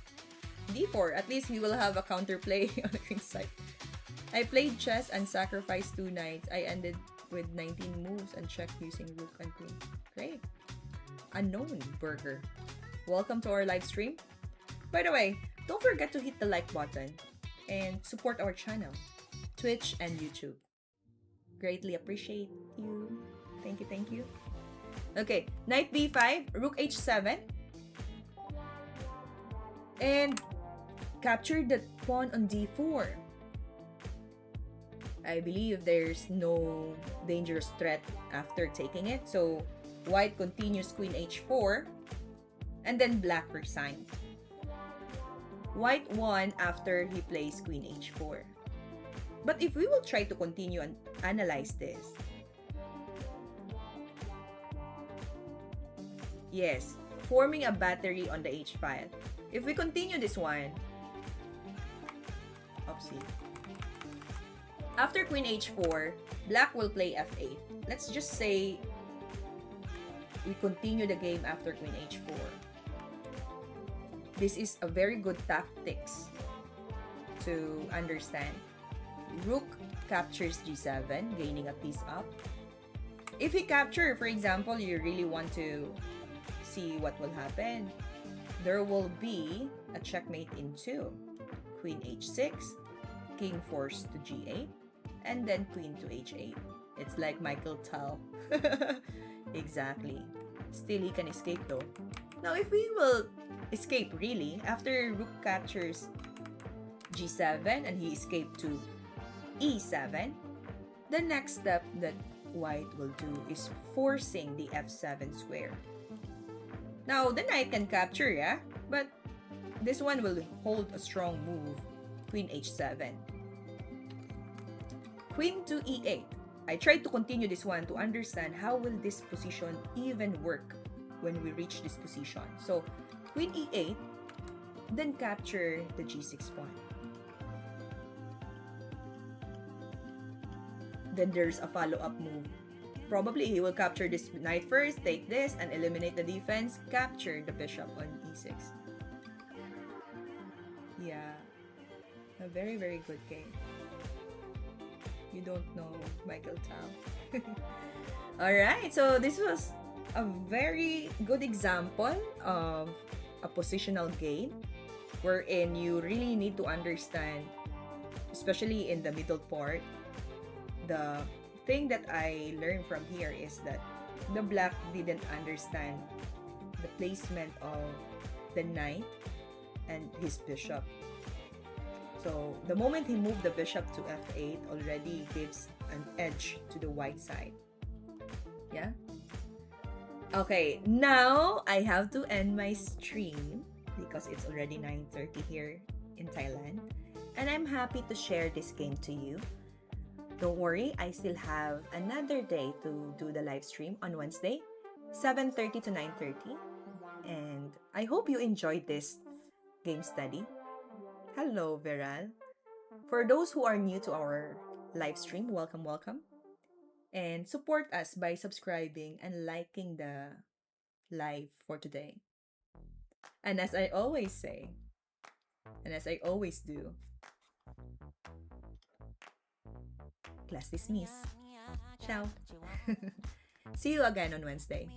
d4. At least he will have a counterplay on the king side. I played chess and sacrificed 2 knights. I ended with 19 moves and checked using rook and queen. Great. Unknown burger. Welcome to our live stream. By the way, don't forget to hit the like button and support our channel, Twitch and YouTube. Greatly appreciate you. Thank you, thank you. Okay, knight b5, rook h7. And capture the pawn on d4. I believe there's no dangerous threat after taking it. So, white continues queen h4. And then black resigns. White won after he plays queen h4. But if we will try to continue and analyze this. Yes, forming a battery on the h file. If we continue this one, oopsie. After queen h4, black will play f8. Let's just say we continue the game after queen h4. This is a very good tactics to understand. Rook captures g7, gaining a piece up. If he capture, for example, you really want to see what will happen. There will be a checkmate in 2. Queen h6, king forced to g8, and then queen to h8. It's like Michael Tal. Exactly. Still, he can escape though. Now, if we will escape really, after rook captures g7 and he escaped to e7, the next step that white will do is forcing the f7 square. Now, the knight can capture, yeah? But this one will hold a strong move. Queen h7. Queen to e8. I tried to continue this one to understand how will this position even work when we reach this position. So, queen e8, then capture the g6 pawn. Then there's a follow-up move. Probably he will capture this knight first, take this, and eliminate the defense, capture the bishop on e6. Yeah, a very, very good game. You don't know Michael Tao. Alright, so this was a very good example of a positional game wherein you really need to understand, especially in the middle part, the thing that I learned from here is that the black didn't understand the placement of the knight and his bishop. So the moment he moved the bishop to f8 already gives an edge to the white side. Yeah? Okay, now I have to end my stream because it's already 9:30 here in Thailand. And I'm happy to share this game to you. Don't worry, I still have another day to do the live stream on Wednesday, 7:30 to 9:30. And I hope you enjoyed this game study. Hello, Veral. For those who are new to our live stream, welcome, welcome. And support us by subscribing and liking the live for today. And as I always say, and as I always do, class dismissed. Ciao. See you again on Wednesday.